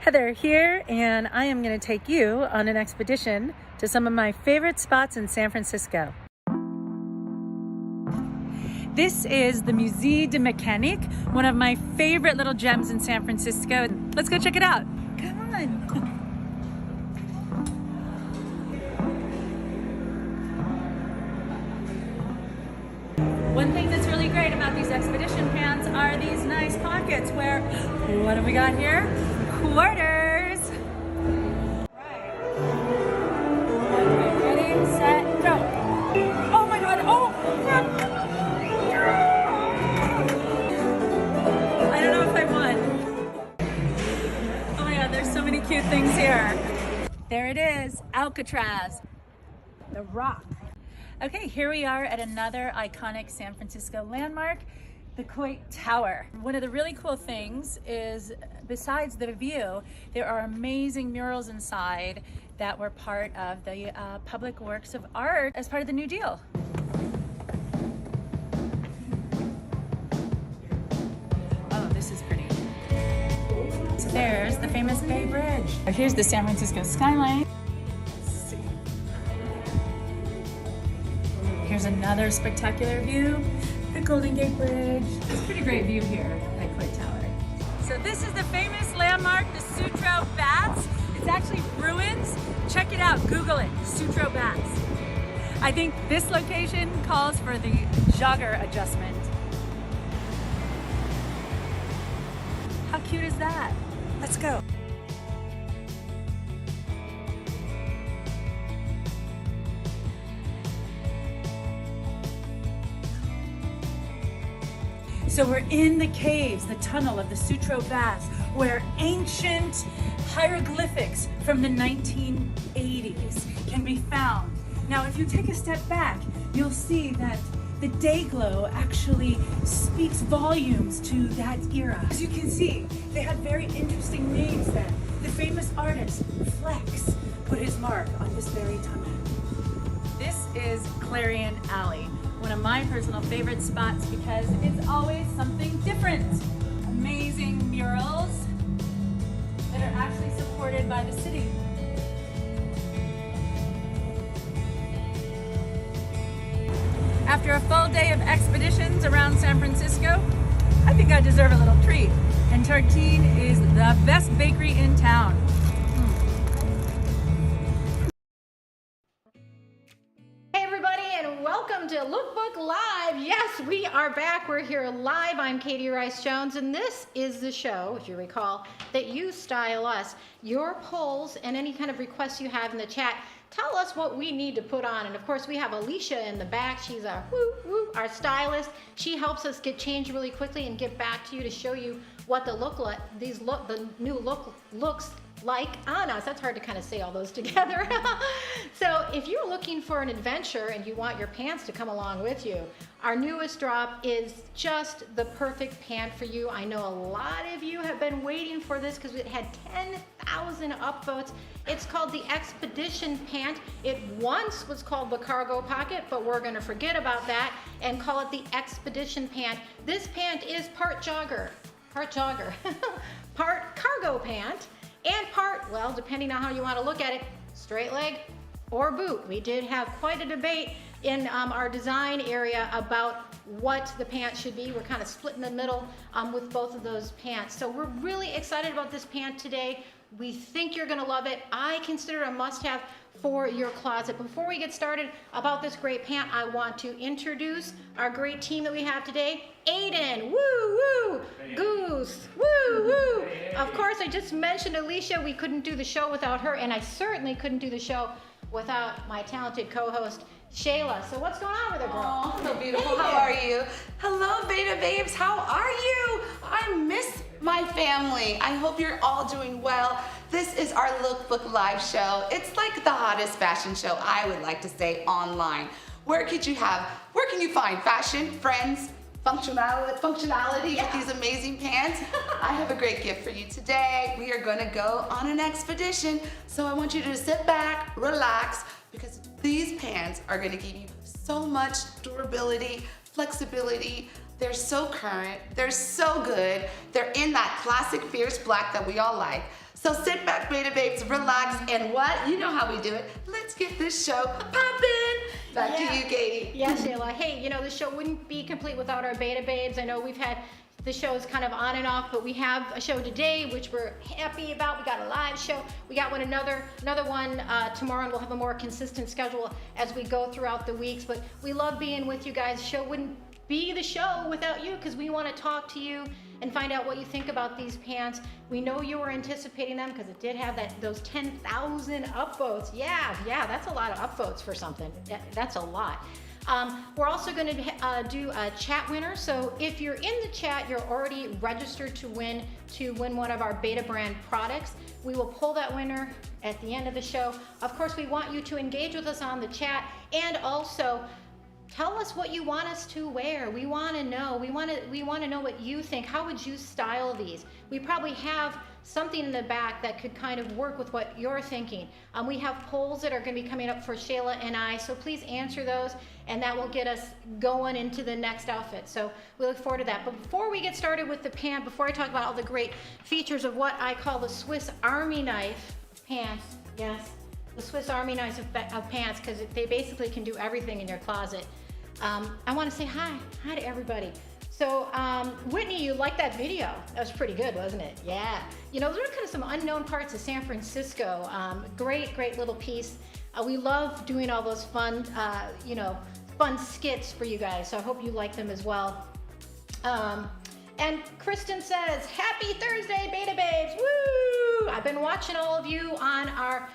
Heather here, and I am going to take you on an expedition to some of my favorite spots in San Francisco. This is the Musée de Mécanique, one of my favorite little gems in San Francisco. Let's go check it out. Come on. One thing that's really great about these expedition pants are these nice pockets where, what have we got here? Quarters. Right. Okay, ready, set, go. Oh my God, oh crap. I don't know if I won. Oh my God, there's so many cute things here. There it is, Alcatraz, the rock. Okay, here we are at another iconic San Francisco landmark, the Coit Tower. One of the really cool things is, besides the view, there are amazing murals inside that were part of the public works of art as part of the New Deal. Oh, this is pretty. So there's the famous Bay Bridge. Here's the San Francisco skyline. Here's another spectacular view, the Golden Gate Bridge. It's a pretty great view here at Coit Tower. So this is the famous landmark, the Sutro Baths. It's actually ruins. Check it out, Google it, Sutro Baths. I think this location calls for the jogger adjustment. How cute is that? Let's go. So we're in the caves, the tunnel of the Sutro Baths, where ancient hieroglyphics from the 1980s can be found. Now, if you take a step back, you'll see that the day glow actually speaks volumes to that era. As you can see, they had very interesting names then. The famous artist, Flex, put his mark on this very tunnel. This is Clarion Alley, one of my personal favorite spots because it's always something different. Amazing murals that are actually supported by the city. After a full day of expeditions around San Francisco, I think I deserve a little treat. And Tartine is the best bakery in town. Welcome to Lookbook Live. Yes, we are back. We're here live. I'm Katie Rice Jones, and this is the show, if you recall, that you style us. Your polls and any kind of requests you have in the chat, tell us what we need to put on. And of course, we have Alicia in the back. She's our our stylist. She helps us get changed really quickly and get back to you to show you what the the new looks like on us. That's hard to kind of say all those together. So if you're looking for an adventure and you want your pants to come along with you, our newest drop is just the perfect pant for you. I know a lot of you have been waiting for this because it had 10,000 upvotes. It's called the Expedition Pant. It once was called the Cargo Pocket, but we're gonna forget about that and call it the Expedition Pant. This pant is part jogger, part cargo pant, and part, well, depending on how you want to look at it, straight leg or boot. We did have quite a debate in our design area about what the pants should be. We're kind of split in the middle with both of those pants. So we're really excited about this pant today. We think you're going to love it. I consider it a must-have for your closet. Before we get started about this great pant, I want to introduce our great team that we have today. Aiden, woo woo, Goose, woo woo. Of course, I just mentioned Alicia. We couldn't do the show without her, and I certainly couldn't do the show without my talented co-host, Shayla. So what's going on with her, girl? Oh, so beautiful. How are you? Hello, Beta Babes. How are you? I miss my family. I hope you're all doing well. This is our Lookbook Live show. It's like the hottest fashion show, I would like to say, online. Where can you find fashion, friends, functionality with these amazing pants? I have a great gift for you today. We are gonna go on an expedition. So I want you to sit back, relax, because these pants are gonna give you so much durability, flexibility. They're so current, they're so good. They're in that classic fierce black that we all like. So sit back, Beta Babes, relax, and what? You know how we do it. Let's get this show poppin'. Back to you, Katie. Yeah, Shayla. Hey, you know, the show wouldn't be complete without our Beta Babes. I know we've had the shows kind of on and off, but we have a show today, which we're happy about. We got a live show. We got another one tomorrow, and we'll have a more consistent schedule as we go throughout the weeks. But we love being with you guys. The show wouldn't be the show without you, because we want to talk to you and find out what you think about these pants. We know you were anticipating them because it did have those 10,000 upvotes. Yeah, that's a lot of upvotes for something. That's a lot. We're also going to do a chat winner. So if you're in the chat, you're already registered to win one of our Beta brand products. We will pull that winner at the end of the show. Of course, we want you to engage with us on the chat, and also tell us what you want us to wear. We want to know. We want to know what you think. How would you style these? We probably have something in the back that could kind of work with what you're thinking. We have polls that are going to be coming up for Shayla and I, so please answer those, and that will get us going into the next outfit. So we look forward to that. But before we get started with the pant, before I talk about all the great features of what I call the Swiss Army knife pants, yes, the Swiss Army knife of pants, because they basically can do everything in your closet. I want to say hi to everybody. So Whitney, you liked that video? That was pretty good, wasn't it? Yeah. You know, those are kind of some unknown parts of San Francisco. Great little piece. We love doing all those fun skits for you guys. So I hope you like them as well. And Kristen says, "Happy Thursday, Beta Babes! Woo! I've been watching all of you on our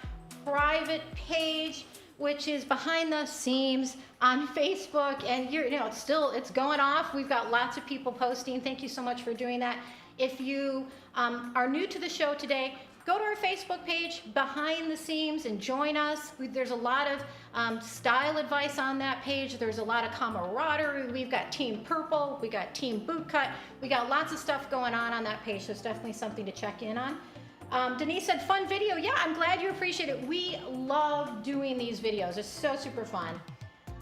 private page, which is Behind the Seams on Facebook, and it's going off. We've got lots of people posting. Thank you so much for doing that. If you are new to the show today, go to our Facebook page, Behind the Seams, and join us. There's a lot of style advice on that page. There's a lot of camaraderie. We've got Team Purple, we got Team Bootcut. We got lots of stuff going on that page, so it's definitely something to check in on. Denise said, "Fun video." Yeah, I'm glad you appreciate it. We love doing these videos. It's so super fun.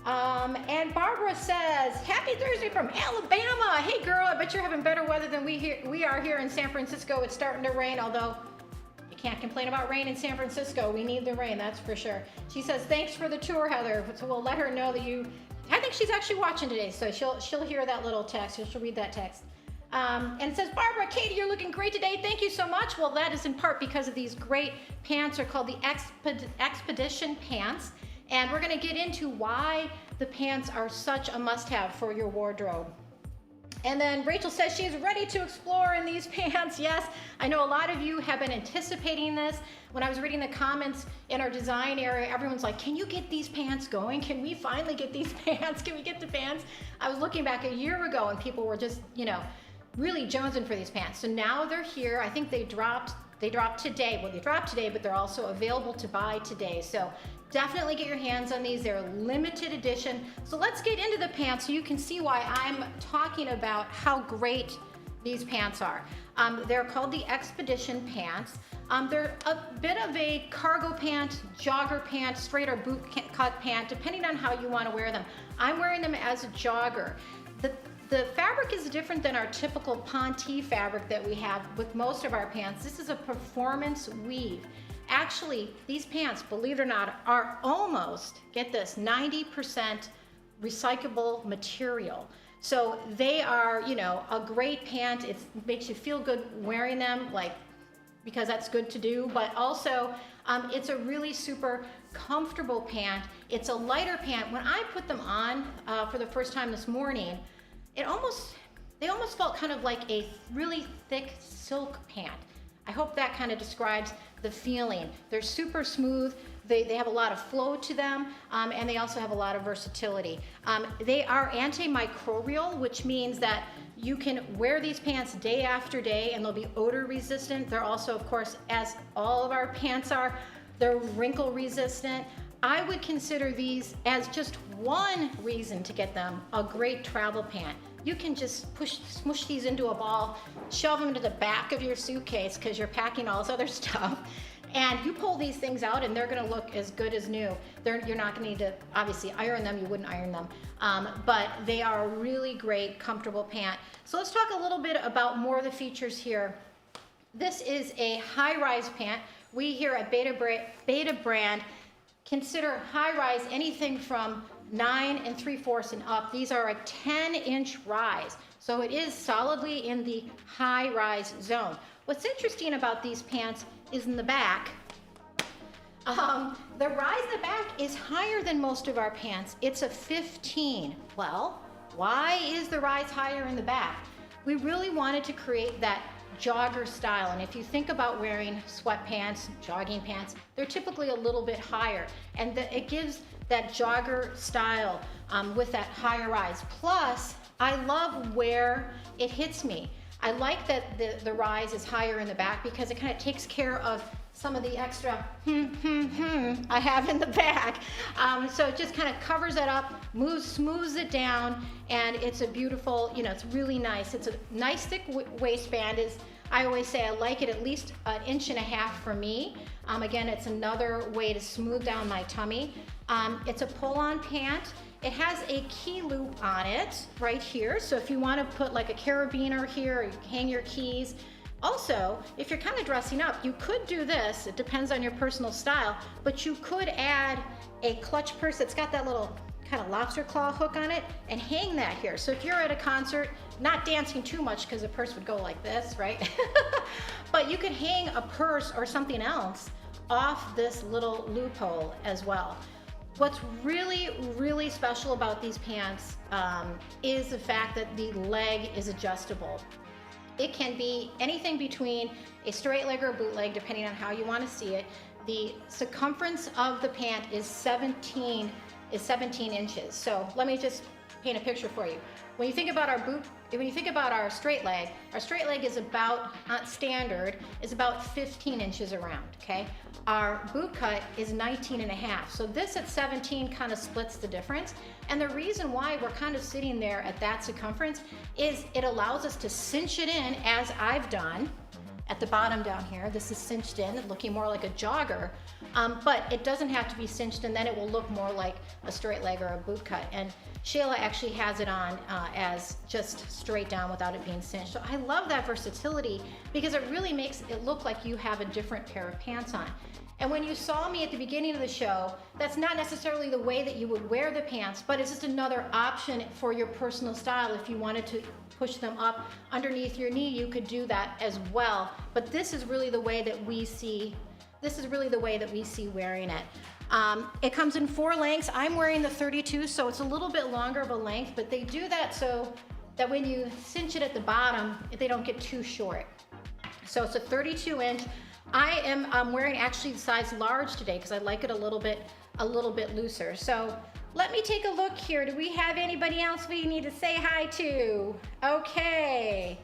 And Barbara says, "Happy Thursday from Alabama." Hey girl, I bet you're having better weather than we are here in San Francisco. It's starting to rain, although you can't complain about rain in San Francisco. We need the rain, that's for sure. She says, "Thanks for the tour, Heather." So we'll let her know that I think she's actually watching today, so she'll hear that little text. She'll read that text. And it says, "Barbara, Katie, you're looking great today. Thank you so much." Well, that is in part because of these great pants. Are called the Expedition pants. And we're going to get into why the pants are such a must-have for your wardrobe. And then Rachel says she's ready to explore in these pants. Yes, I know a lot of you have been anticipating this. When I was reading the comments in our design area, everyone's like, "Can you get these pants going? Can we finally get these pants? Can we get the pants?" I was looking back a year ago and people were just, really jonesing for these pants. So now they're here. I think they dropped today. Well, they dropped today, but they're also available to buy today. So definitely get your hands on these. They're limited edition. So let's get into the pants so you can see why I'm talking about how great these pants are. They're called the Expedition pants. They're a bit of a cargo pant, jogger pant, straight or boot cut pant, depending on how you want to wear them. I'm wearing them as a jogger. The fabric is different than our typical ponte fabric that we have with most of our pants. This is a performance weave. Actually, these pants, believe it or not, are almost, get this, 90% recyclable material. So they are, a great pant. It makes you feel good wearing them, because that's good to do, but also it's a really super comfortable pant. It's a lighter pant. When I put them on for the first time this morning, they almost felt kind of like a really thick silk pant. I hope that kind of describes the feeling. They're super smooth. They have a lot of flow to them, and they also have a lot of versatility. They are antimicrobial, which means that you can wear these pants day after day and they'll be odor resistant. They're also, of course, as all of our pants are, they're wrinkle resistant. I would consider these as just one reason to get them a great travel pant. You can just smush these into a ball, shove them into the back of your suitcase because you're packing all this other stuff, and you pull these things out and they're gonna look as good as new. You're not gonna need to obviously iron them, you wouldn't iron them, but they are a really great, comfortable pant. So let's talk a little bit about more of the features here This is a high-rise pant. We here at Beta Brand consider high-rise anything from 9 3/4 and up. These are a 10-inch rise, so it is solidly in the high-rise zone. What's interesting about these pants is in the back. The rise in the back is higher than most of our pants. It's a 15. Well, why is the rise higher in the back? We really wanted to create that jogger style, and if you think about wearing sweatpants, jogging pants, they're typically a little bit higher, and it gives that jogger style with that higher rise. Plus, I love where it hits me. I like that the rise is higher in the back because it kind of takes care of some of the extra I have in the back. So it just kind of covers it up, smooths it down, and it's a beautiful, it's really nice. It's a nice thick waistband. I always say I like it at least 1.5 inches for me. Again, it's another way to smooth down my tummy. It's a pull-on pant. It has a key loop on it right here. So if you want to put like a carabiner here, or you hang your keys. Also, if you're kind of dressing up, you could do this. It depends on your personal style, but you could add a clutch purse that's got that little kind of lobster claw hook on it and hang that here. So if you're at a concert, not dancing too much because the purse would go like this, right? But you could hang a purse or something else off this little loophole as well. What's really, really special about these pants is the fact that the leg is adjustable. It can be anything between a straight leg or a boot leg, depending on how you want to see it. The circumference of the pant is 17 inches. So let me just paint a picture for you. When you think about our straight leg is about, standard, is about 15 inches around, okay? Our boot cut is 19.5. So this at 17 kind of splits the difference. And the reason why we're kind of sitting there at that circumference is it allows us to cinch it in, as I've done at the bottom down here. This is cinched in, looking more like a jogger, but it doesn't have to be cinched in, then it will look more like a straight leg or a boot cut. And Shayla actually has it on as just straight down without it being cinched. So I love that versatility because it really makes it look like you have a different pair of pants on. And when you saw me at the beginning of the show, that's not necessarily the way that you would wear the pants, but it's just another option for your personal style. If you wanted to push them up underneath your knee, you could do that as well. But this is really the way that we see wearing it. It comes in 4 lengths. I'm wearing the 32, so it's a little bit longer of a length, but they do that so that when you cinch it at the bottom, they don't get too short. So it's a 32 inch. I am wearing actually size large today because I like it a little bit looser. So let me take a look here. Do we have anybody else we need to say hi to? Okay.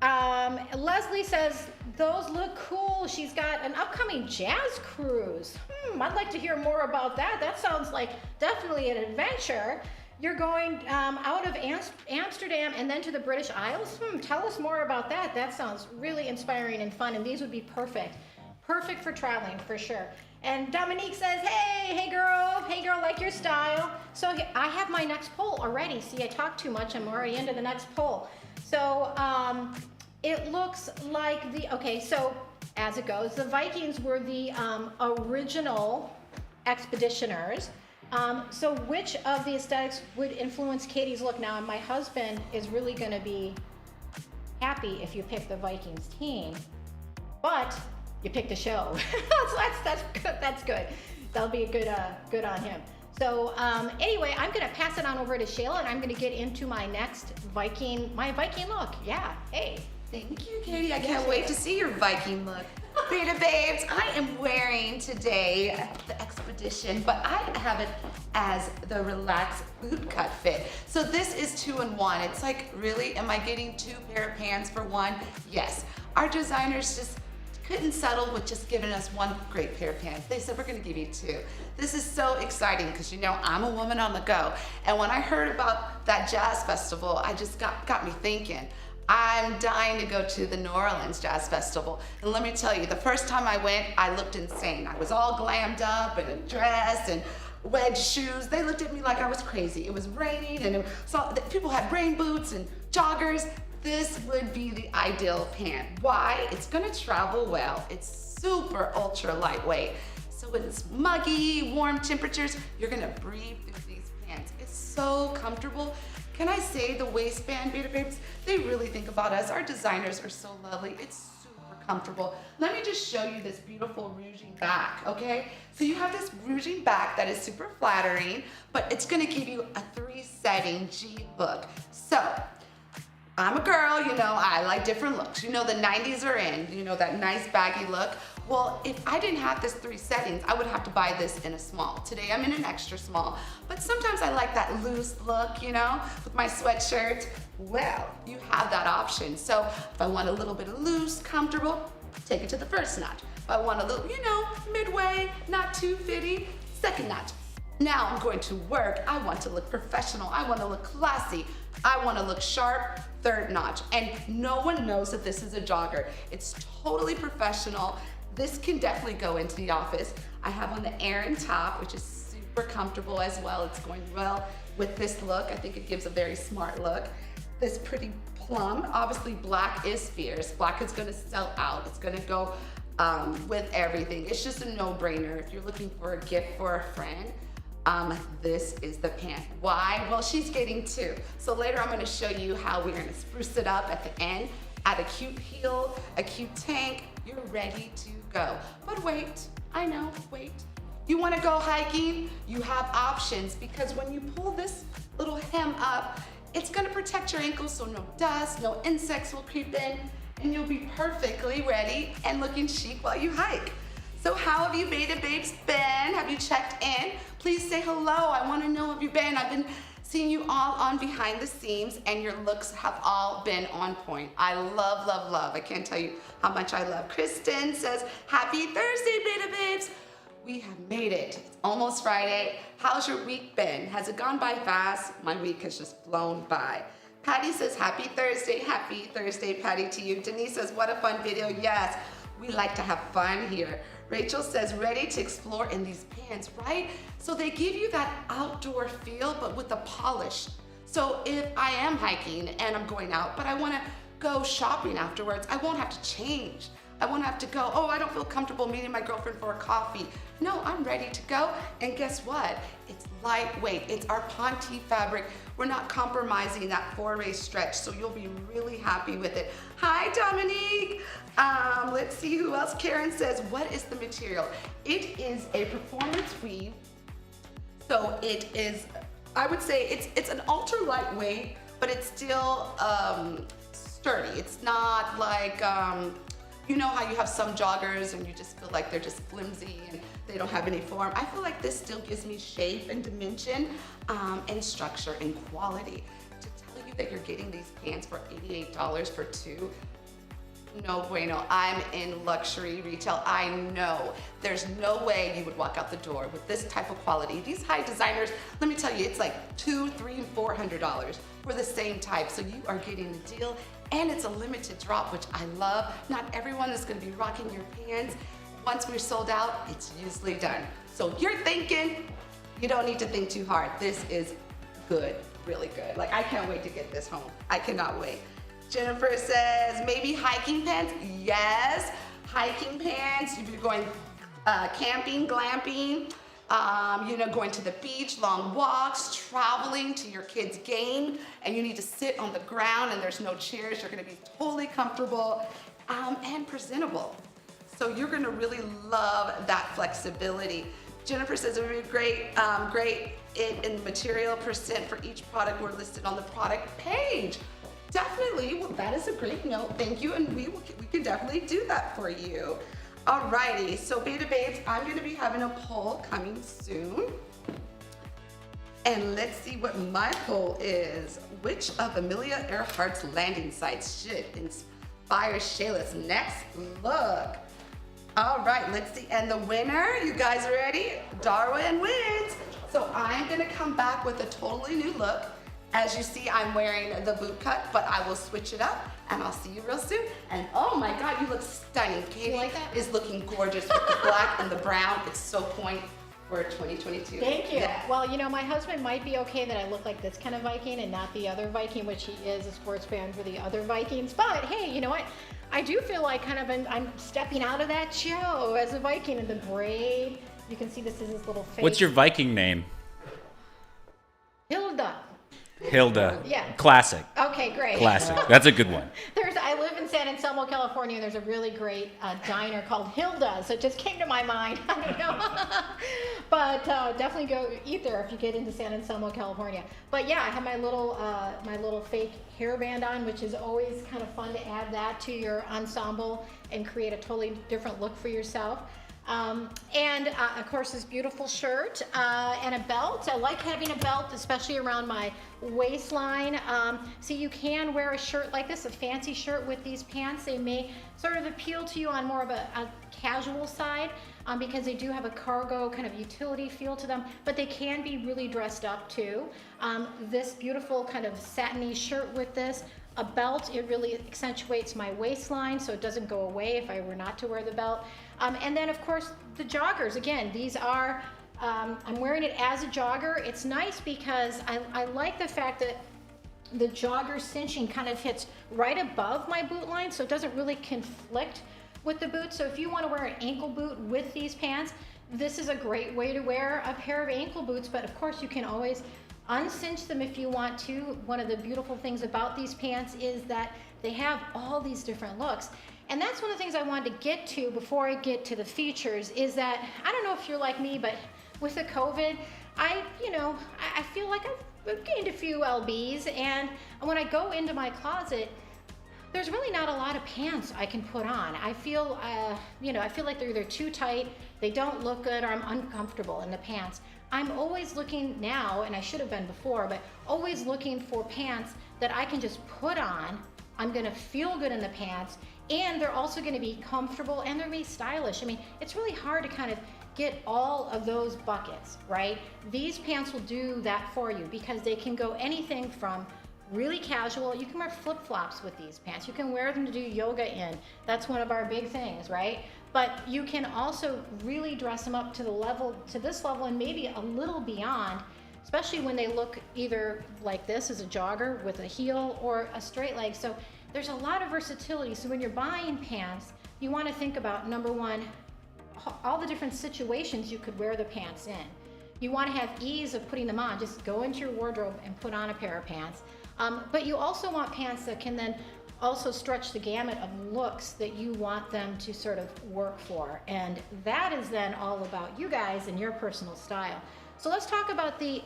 Leslie says, those look cool. She's got an upcoming jazz cruise. I'd like to hear more about that. That sounds like definitely an adventure. You're going out of Amsterdam and then to the British Isles? Tell us more about that. That sounds really inspiring and fun, and these would be perfect for traveling for sure. And Dominique says, hey girl, like your style. So I have my next poll already. See, I talk too much, I'm already into the next poll. So it looks like so as it goes, the Vikings were the original expeditioners. So which of the aesthetics would influence Katie's look? Now, my husband is really gonna be happy if you pick the Vikings team, but you picked the show. So that's good. That'll be good on him. So anyway, I'm gonna pass it on over to Shayla, and I'm gonna get into my next Viking look. Yeah, hey. Thank you, Katie. I can't wait to see your Viking look. Beta Babes, I am wearing today the Expedition, but I have it as the relaxed boot cut fit. So this is 2-in-1. It's like, really, am I getting 2 pair of pants for one? Yes. Our designers just couldn't settle with just giving us 1 great pair of pants. They said, we're gonna give you 2. This is so exciting because I'm a woman on the go. And when I heard about that jazz festival, I just got me thinking, I'm dying to go to the New Orleans Jazz Festival. And let me tell you, the first time I went, I looked insane. I was all glammed up in a dress and wedge shoes. They looked at me like I was crazy. It was raining and people had rain boots and joggers. this would be the ideal pant. Why? It's gonna travel well. It's super ultra lightweight. So when it's muggy, warm temperatures, you're gonna breathe through these pants. It's so comfortable. Can I say the waistband, Beta Babes, they really think about us. Our designers are so lovely. It's super comfortable. Let me just show you this beautiful ruching back, okay? So you have this ruching back that is super flattering, but it's gonna give you a 3-setting G hook. So, I'm a girl, you know, I like different looks. You know, the 90s are in, you know, that nice baggy look. Well, if I didn't have this 3 settings, I would have to buy this in a small. Today I'm in an extra small, but sometimes I like that loose look, you know, with my sweatshirt. Well, you have that option. So if I want a little bit of loose, comfortable, take it to the first notch. If I want a little, you know, midway, not too fitty, second notch. Now I'm going to work. I want to look professional. I want to look classy. I want to look sharp, third notch. And no one knows that this is a jogger. It's totally professional. This can definitely go into the office. I have on the Aran top, which is super comfortable as well. It's going well with this look. I think it gives a very smart look. This pretty plum, obviously black is fierce. Black is gonna sell out. It's gonna go with everything. It's just a no-brainer. If you're looking for a gift for a friend, this is the pant. Why? Well, she's getting 2. So later I'm gonna show you how we're gonna spruce it up at the end, add a cute heel, a cute tank. You're ready to go. But wait, I know, wait. You wanna go hiking? You have options, because when you pull this little hem up, it's gonna protect your ankles so no dust, no insects will creep in, and you'll be perfectly ready and looking chic while you hike. So how have you Beta Babes been? Have you checked in? Please say hello. I wanna know have you been. I've been seeing you all on behind the scenes, and your looks have all been on point. I love, love, love. I can't tell you how much I love. Kristen says, happy Thursday, Beta Babes. We have made it. It's almost Friday. How's your week been? Has it gone by fast? My week has just flown by. Patty says, happy Thursday, Patty, to you. Denise says, what a fun video. Yes, we like to have fun here. Rachel says, ready to explore in these pants, right? So they give you that outdoor feel, but with a polish. So if I am hiking and I'm going out, but I wanna go shopping afterwards, I won't have to change. I won't have to go, oh, I don't feel comfortable meeting my girlfriend for a coffee. No, I'm ready to go. And guess what? It's lightweight. It's our Ponte fabric. We're not compromising that 4-way stretch, so you'll be really happy with it. Hi, Dominique. Let's see who else. Karen says, what is the material? It is a performance weave. So it is, I would say it's an ultra lightweight, but it's still sturdy. It's not like, you know how you have some joggers and you just feel like they're just flimsy and they don't have any form. I feel like this still gives me shape and dimension and structure and quality. To tell you that you're getting these pants for $88 for 2, no bueno. I'm in luxury retail. I know there's no way you would walk out the door with this type of quality. These high designers, let me tell you, it's like $200, $300, $400 for the same type. So you are getting the deal, and it's a limited drop, which I love. Not everyone is gonna be rocking your pants. Once we're sold out, it's usually done. So you're thinking, you don't need to think too hard. This is good, really good. Like, I can't wait to get this home. I cannot wait. Jennifer says, maybe hiking pants? Yes, hiking pants. If you're going camping, glamping, you know, going to the beach, long walks, traveling to your kid's game, and you need to sit on the ground and there's no chairs, you're gonna be totally comfortable and presentable. So you're gonna really love that flexibility. Jennifer says it would be great, great in material percent for each product we're listed on the product page. Definitely, well, that is a great note, thank you, and we can definitely do that for you. Alrighty, so Beta Babes, I'm gonna be having a poll coming soon. And let's see what my poll is. Which of Amelia Earhart's landing sites should inspire Shayla's next look? All right, let's see, and the winner, you guys ready? Darwin wins. So I'm gonna come back with a totally new look. As you see, I'm wearing the boot cut, but I will switch it up, and I'll see you real soon. And oh my God, you look stunning. Katie like that? is looking gorgeous with the black and the brown. It's so for 2022. Thank you. Yeah. Well, my husband might be okay that I look like this kind of Viking and not the other Viking, which he is a sports fan for the other Vikings. But hey, you know what? I do feel like I'm stepping out of that show as a Viking in the braid. You can see this is his little face. What's your Viking name? Hilda. Yeah. Classic. Okay, great. Classic. That's a good one. I live in San Anselmo, California, and there's a really great diner called Hilda, so it just came to my mind. I don't know. But definitely go eat there if you get into San Anselmo, California. But yeah, I have my little fake hairband on, which is always kind of fun to add that to your ensemble and create a totally different look for yourself. And of course this beautiful shirt and a belt. I like having a belt, especially around my waistline. So you can wear a shirt like this, a fancy shirt with these pants. They may sort of appeal to you on more of a casual side because they do have a cargo kind of utility feel to them, but they can be really dressed up too. This beautiful kind of satiny shirt with this, a belt, it really accentuates my waistline so it doesn't go away if I were not to wear the belt. And then of course the joggers, again, these are, I'm wearing it as a jogger. It's nice because I like the fact that the jogger cinching kind of hits right above my boot line so it doesn't really conflict with the boot. So if you want to wear an ankle boot with these pants, this is a great way to wear a pair of ankle boots, but of course you can always uncinch them if you want to. One of the beautiful things about these pants is that they have all these different looks. And that's one of the things I wanted to get to before I get to the features is that, I don't know if you're like me, but with the COVID, I feel like I've gained a few lbs, and when I go into my closet, there's really not a lot of pants I can put on. I feel, I feel like they're either too tight, they don't look good, or I'm uncomfortable in the pants. I'm always looking now, and I should have been before, but always looking for pants that I can just put on. I'm gonna feel good in the pants, and they're also gonna be comfortable, and they're gonna be stylish. I mean, it's really hard to kind of get all of those buckets, right? These pants will do that for you because they can go anything from really casual. You can wear flip-flops with these pants. You can wear them to do yoga in. That's one of our big things, right? But you can also really dress them up to this level and maybe a little beyond, especially when they look either like this as a jogger with a heel or a straight leg. So there's a lot of versatility. So when you're buying pants, you want to think about, number one, all the different situations you could wear the pants in. You want to have ease of putting them on. Just go into your wardrobe and put on a pair of pants. But you also want pants that can then also stretch the gamut of looks that you want them to sort of work for. And that is then all about you guys and your personal style. So let's talk about the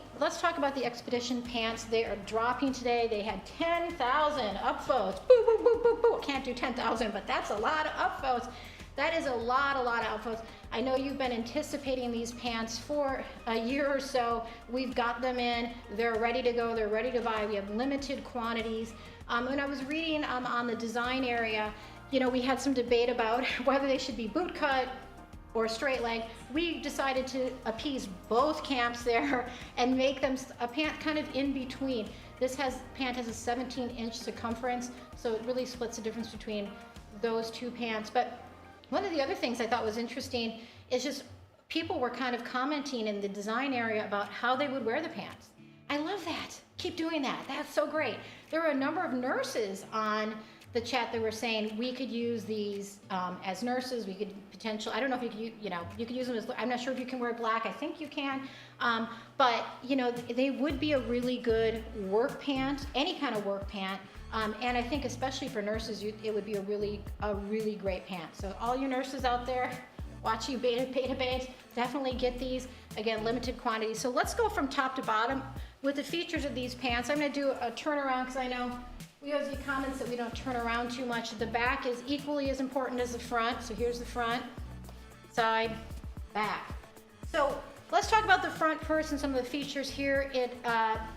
Expedition pants. They are dropping today. They had 10,000 upvotes. Boo, boo, boo, boo, boo. Can't do 10,000, but that's a lot of upvotes. That is a lot of upvotes. I know you've been anticipating these pants for a year or so. We've got them in. They're ready to go. They're ready to buy. We have limited quantities. When I was reading on the design area, we had some debate about whether they should be boot cut or straight leg. We decided to appease both camps there and make them a pant kind of in between. This pant has a 17-inch circumference, so it really splits the difference between those two pants. But one of the other things I thought was interesting is just people were kind of commenting in the design area about how they would wear the pants. I love that. Keep doing that. That's so great. There were a number of nurses on the chat that were saying we could use these as nurses. We could potentially, I don't know if you could use them as, I'm not sure if you can wear black. I think you can. But they would be a really good work pant, any kind of work pant. And I think especially for nurses, it would be a really great pant. So all you nurses out there, watch you beta babes, definitely get these. Again, limited quantity. So let's go from top to bottom with the features of these pants. I'm gonna do a turnaround because I know we always get comments that we don't turn around too much. The back is equally as important as the front. So here's the front, side, back. So let's talk about the front first and some of the features here.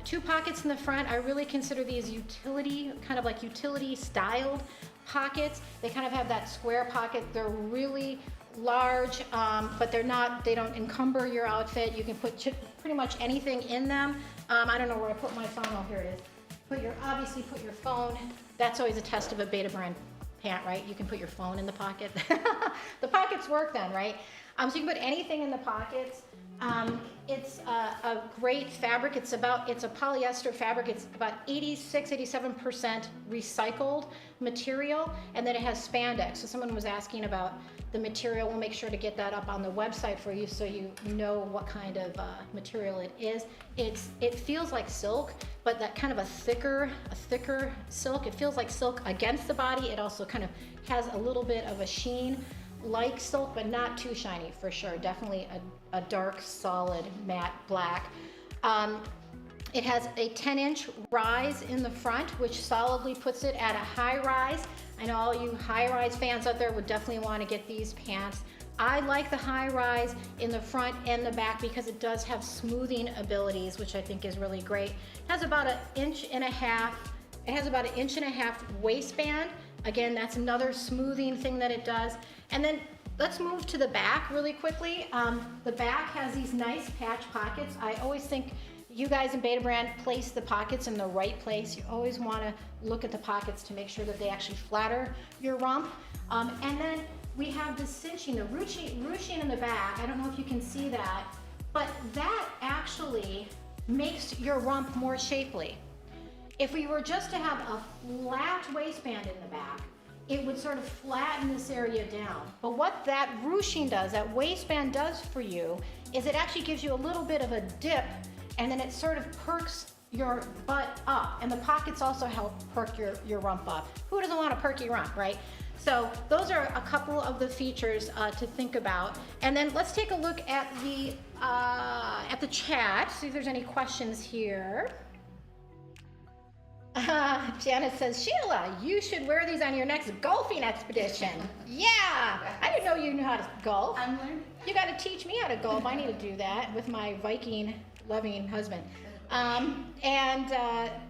Two pockets in the front. I really consider these utility, kind of like utility styled pockets. They kind of have that square pocket. They're really large, but they don't encumber your outfit. You can put pretty much anything in them. I don't know where I put my phone. Oh, here it is. Obviously put your phone. That's always a test of a Beta brand pant, right? You can put your phone in the pocket. The pockets work then, right? So you can put anything in the pockets. It's a great fabric. It's a polyester fabric. It's about 87% recycled material, and then it has spandex. So someone was asking about the material. We'll make sure to get that up on the website for you so you know what kind of material it is. It feels like silk, but that kind of a thicker silk. It feels like silk against the body. It also kind of has a little bit of a sheen like silk, but not too shiny for sure. Definitely a dark, solid, matte black. It has a 10-inch rise in the front, which solidly puts it at a high rise. I know all you high-rise fans out there would definitely want to get these pants. I like the high rise in the front and the back because it does have smoothing abilities, which I think is really great. It has about an inch and a half. It has about an inch and a half waistband. Again, that's another smoothing thing that it does. And then let's move to the back really quickly. The back has these nice patch pockets. I always think you guys in Beta Brand place the pockets in the right place. You always want to look at the pockets to make sure that they actually flatter your rump. And then we have the cinching, the ruching in the back. I don't know if you can see that, but that actually makes your rump more shapely. If we were just to have a flat waistband in the back, it would sort of flatten this area down. But what that ruching does, that waistband does for you, is it actually gives you a little bit of a dip, and then it sort of perks your butt up. And the pockets also help perk your rump up. Who doesn't want a perky rump, right? So those are a couple of the features to think about. And then let's take a look at the chat, see if there's any questions here. Janet says, Sheila, you should wear these on your next golfing expedition. Yeah, I didn't know you knew how to golf. I'm learning. You got to teach me how to golf. I need to do that with my Viking loving husband. And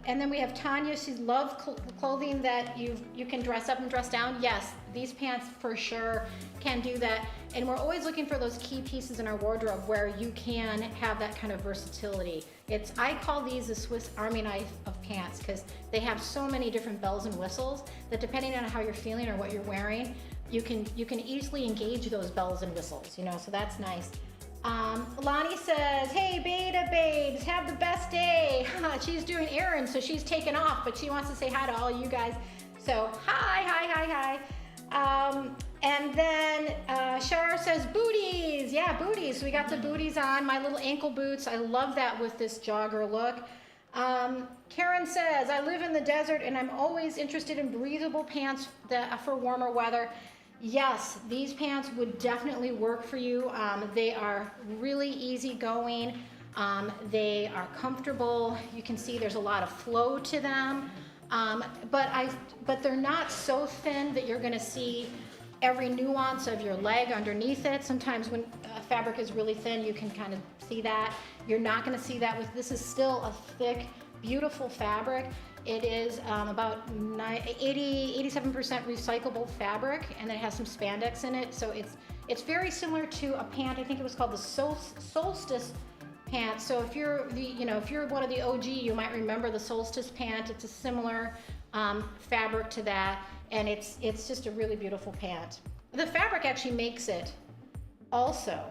then we have Tanya. She loves clothing that you can dress up and dress down. Yes, these pants for sure can do that. And we're always looking for those key pieces in our wardrobe where you can have that kind of versatility. I call these the Swiss Army knife of pants because they have so many different bells and whistles that depending on how you're feeling or what you're wearing, you can easily engage those bells and whistles, so that's nice. Lonnie says, hey, Beta Babes, have the best day. She's doing errands, so she's taken off, but she wants to say hi to all you guys. So, hi. And then Shar says, booties. Yeah, booties. We got the booties on, my little ankle boots. I love that with this jogger look. Karen says, I live in the desert and I'm always interested in breathable pants for warmer weather. Yes, these pants would definitely work for you. They are really easygoing. They are comfortable. You can see there's a lot of flow to them. But they're not so thin that you're going to see every nuance of your leg underneath it. Sometimes when fabric is really thin, you can kind of see that. You're not going to see that with this. Is still a thick, beautiful fabric. It is about 87% recyclable fabric, and then it has some spandex in it. So it's very similar to a pant. I think it was called the Solstice pant. So if you're if you're one of the OG, you might remember the Solstice pant. It's a similar fabric to that, and it's just a really beautiful pant. The fabric actually makes it also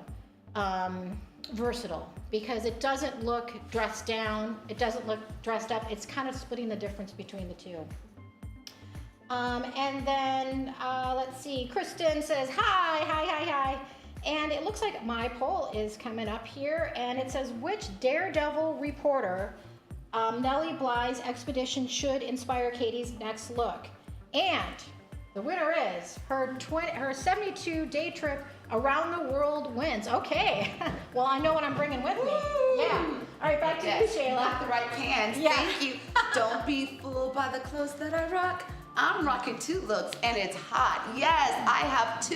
versatile because it doesn't look dressed down, it doesn't look dressed up. It's kind of splitting the difference between the two. And then let's see, Kristen says hi. And it looks like my poll is coming up here, and it says, which daredevil reporter Nellie Bly's expedition should inspire Katie's next look? And the winner is her 72 day trip around the world wins. Okay, well I know what I'm bringing with me. Woo! Yeah. All right, back to you, Shayla. Got the right pants. Yeah. Thank you. Don't be fooled by the clothes that I rock. I'm rocking 2 looks and it's hot. Yes, I have 2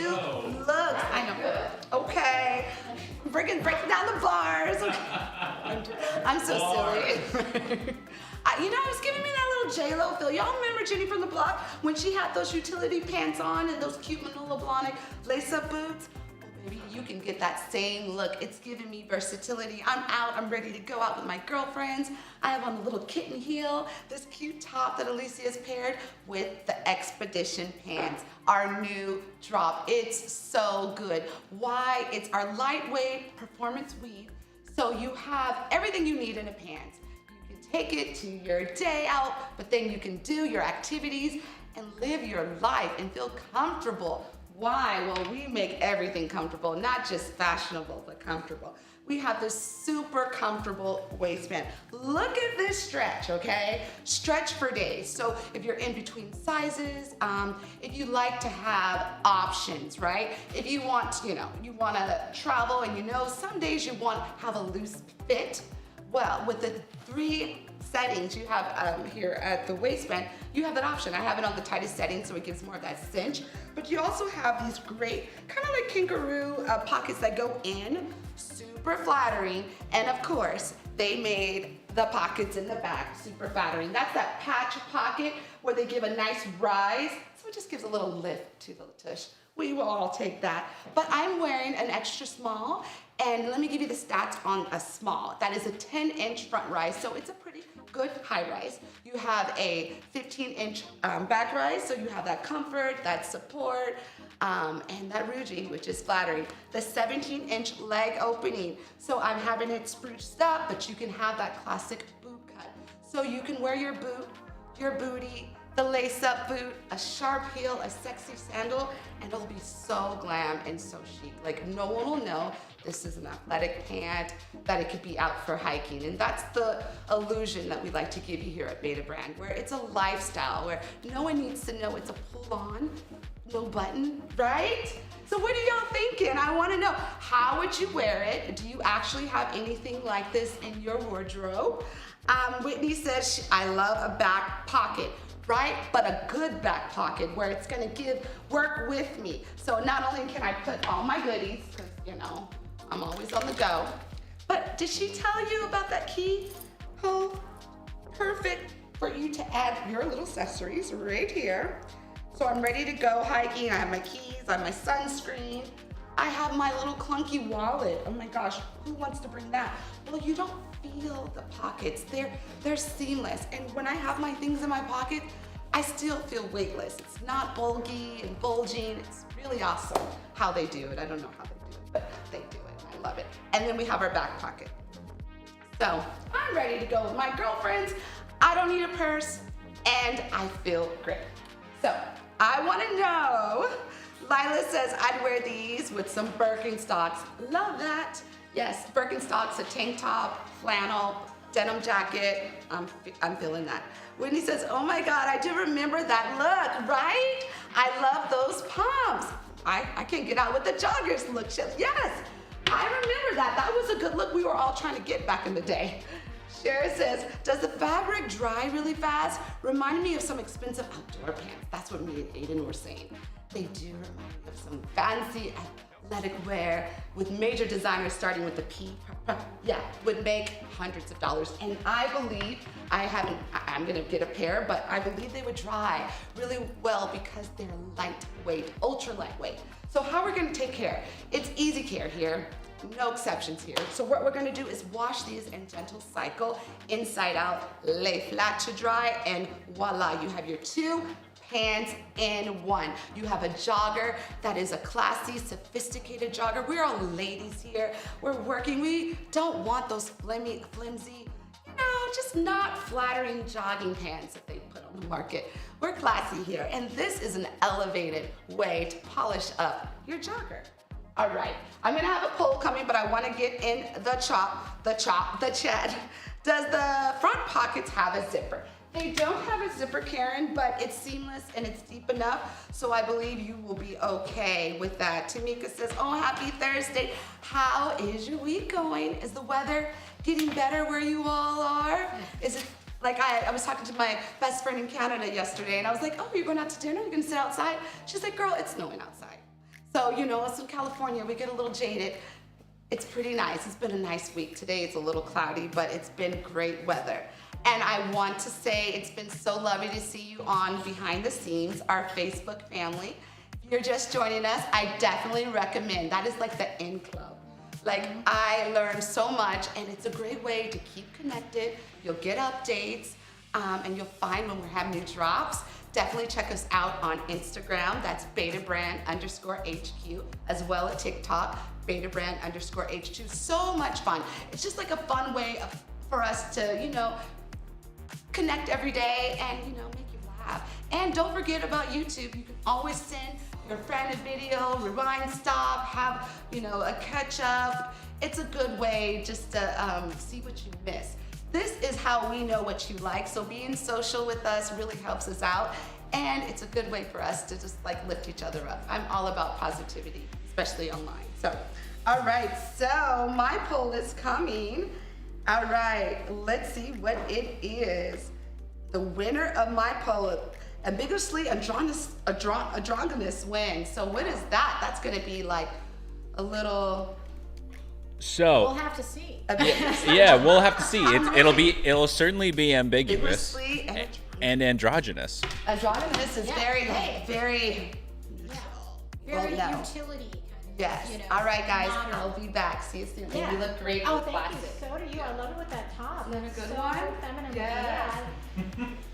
looks. I know. Okay. Breaking down the bars. I'm so silly. It's giving me that little J-Lo feel. Y'all remember Jenny from the block when she had those utility pants on and those cute Manolo Blahnik lace-up boots? Oh, maybe you can get that same look. It's giving me versatility. I'm out, I'm ready to go out with my girlfriends. I have on the little kitten heel, this cute top that Alicia has paired with the Expedition pants, our new drop. It's so good. Why? It's our lightweight performance weave, so you have everything you need in a pants. You can take it to your day out, but then you can do your activities and live your life and feel comfortable. Why? Well, we make everything comfortable, not just fashionable, but comfortable. We have this super comfortable waistband. Look at this stretch, okay? Stretch for days. So if you're in between sizes, if you like to have options, right? If you want, you want to travel and some days you want to have a loose fit. Well, with the 3 settings you have here at the waistband, you have that option. I have it on the tightest setting, so it gives more of that cinch. But you also have these great, kind of like kangaroo pockets that go in, super flattering. And of course, they made the pockets in the back super flattering. That's that patch pocket where they give a nice rise. So it just gives a little lift to the tush. We will all take that. But I'm wearing an extra small, and let me give you the stats on a small. That is a 10-inch front rise, so it's a pretty good high rise. You have a 15-inch back rise, so you have that comfort, that support, and that ruching, which is flattering. The 17-inch leg opening, so I'm having it spruced up, but you can have that classic boot cut. So you can wear your boot, your booty, the lace-up boot, a sharp heel, a sexy sandal, and it'll be so glam and so chic. Like, no one will know this is an athletic pant, that it could be out for hiking. And that's the illusion that we like to give you here at Beta Brand, where it's a lifestyle, where no one needs to know it's a pull-on, no button, right? So what are y'all thinking? I wanna know, how would you wear it? Do you actually have anything like this in your wardrobe? Whitney says, I love a back pocket. Right? But a good back pocket where it's gonna work with me. So not only can I put all my goodies, because I'm always on the go, but did she tell you about that keyhole? Perfect for you to add your little accessories right here. So I'm ready to go hiking. I have my keys, I have my sunscreen. I have my little clunky wallet. Oh my gosh, who wants to bring that? Well, you don't feel the pockets. They're seamless. And when I have my things in my pocket, I still feel weightless. It's not bulgy and bulging. It's really awesome how they do it. I don't know how they do it, but they do it. I love it. And then we have our back pocket. So I'm ready to go with my girlfriends. I don't need a purse, and I feel great. So I want to know, Lila says I'd wear these with some Birkenstocks. Love that. Yes, Birkenstocks, a tank top, flannel, denim jacket. I'm feeling that. Whitney says, oh my God, I do remember that look, right? I love those pumps. I can get out with the joggers look. Yes, I remember that. That was a good look we were all trying to get back in the day. Shara says, does the fabric dry really fast? Reminded me of some expensive outdoor pants. That's what me and Aiden were saying. They do remind me of some fancy athletic wear with major designers starting with the P. Yeah, would make hundreds of dollars. And I believe, I'm gonna get a pair, but I believe they would dry really well because they're lightweight, ultra lightweight. So how we're gonna take care? It's easy care here. No exceptions here. So what we're gonna do is wash these in gentle cycle, inside out, lay flat to dry, and voila, you have your 2 pants in one. You have a jogger that is a classy, sophisticated jogger. We're all ladies here. We're working. We don't want those flimsy, just not flattering jogging pants that they put on the market. We're classy here, and this is an elevated way to polish up your jogger. All right, I'm gonna have a poll coming, but I wanna get in the chat. Does the front pockets have a zipper? They don't have a zipper, Karen, but it's seamless and it's deep enough, so I believe you will be okay with that. Tamika says, oh, happy Thursday. How is your week going? Is the weather getting better where you all are? Is it, like I was talking to my best friend in Canada yesterday, and I was like, oh, you're going out to dinner? You're gonna sit outside? She's like, girl, it's snowing outside. So, us in California, we get a little jaded. It's pretty nice. It's been a nice week. Today it's a little cloudy, but it's been great weather. And I want to say it's been so lovely to see you on Behind the Scenes, our Facebook family. If you're just joining us, I definitely recommend. That is like the in club. Like, I learned so much, and it's a great way to keep connected. You'll get updates, and you'll find when we're having new drops. Definitely check us out on Instagram. That's betabrand_HQ, as well as TikTok, betabrand_HQ. So much fun. It's just like a fun way for us to, connect every day and, make you laugh. And don't forget about YouTube. You can always send your friend a video, rewind, stop, have, a catch up. It's a good way just to see what you miss. This is how we know what you like, so being social with us really helps us out, and it's a good way for us to just lift each other up. I'm all about positivity, especially online. So, all right, so my poll is coming. All right, let's see what it is. The winner of my poll, ambiguously androgynous wins. So what is that? That's gonna be like a little... So We'll have to see. yeah, we'll have to see. It'll certainly be ambiguous Ambiguously and androgynous. Androgynous is Yeah, very hey. very Very Well, no. utility kind of. Yes. You know, All right, guys. modern. I'll be back. See you soon. Yeah. You look great. Oh, with thank glasses. you. So do you. I love it with that top. Isn't that a It's good so one? feminine. Yes.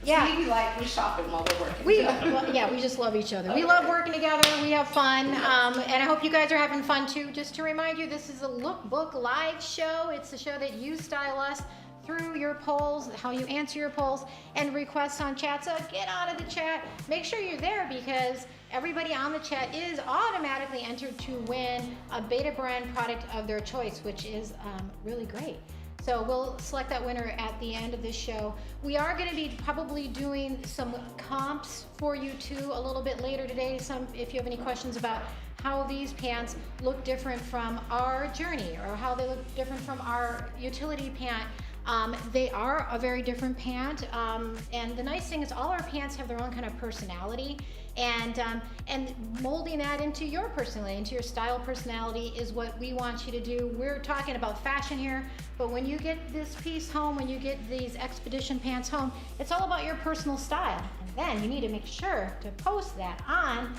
Yeah. See, we're shopping while we're working. We just love each other. We love working together. We have fun, and I hope you guys are having fun too. Just to remind you, this is a Lookbook live show. It's the show that you style us through your polls, how you answer your polls, and requests on chat. So get out of the chat. Make sure you're there because everybody on the chat is automatically entered to win a Beta brand product of their choice, which is really great. So we'll select that winner at the end of this show. We are going to be probably doing some comps for you too a little bit later today. If you have any questions about how these pants look different from our journey or how they look different from our utility pant. They are a very different pant, and the nice thing is all our pants have their own kind of personality, and molding that into your personality, into your style personality is what we want you to do. We're talking about fashion here, but when you get this piece home, when you get these expedition pants home, it's all about your personal style. And then you need to make sure to post that on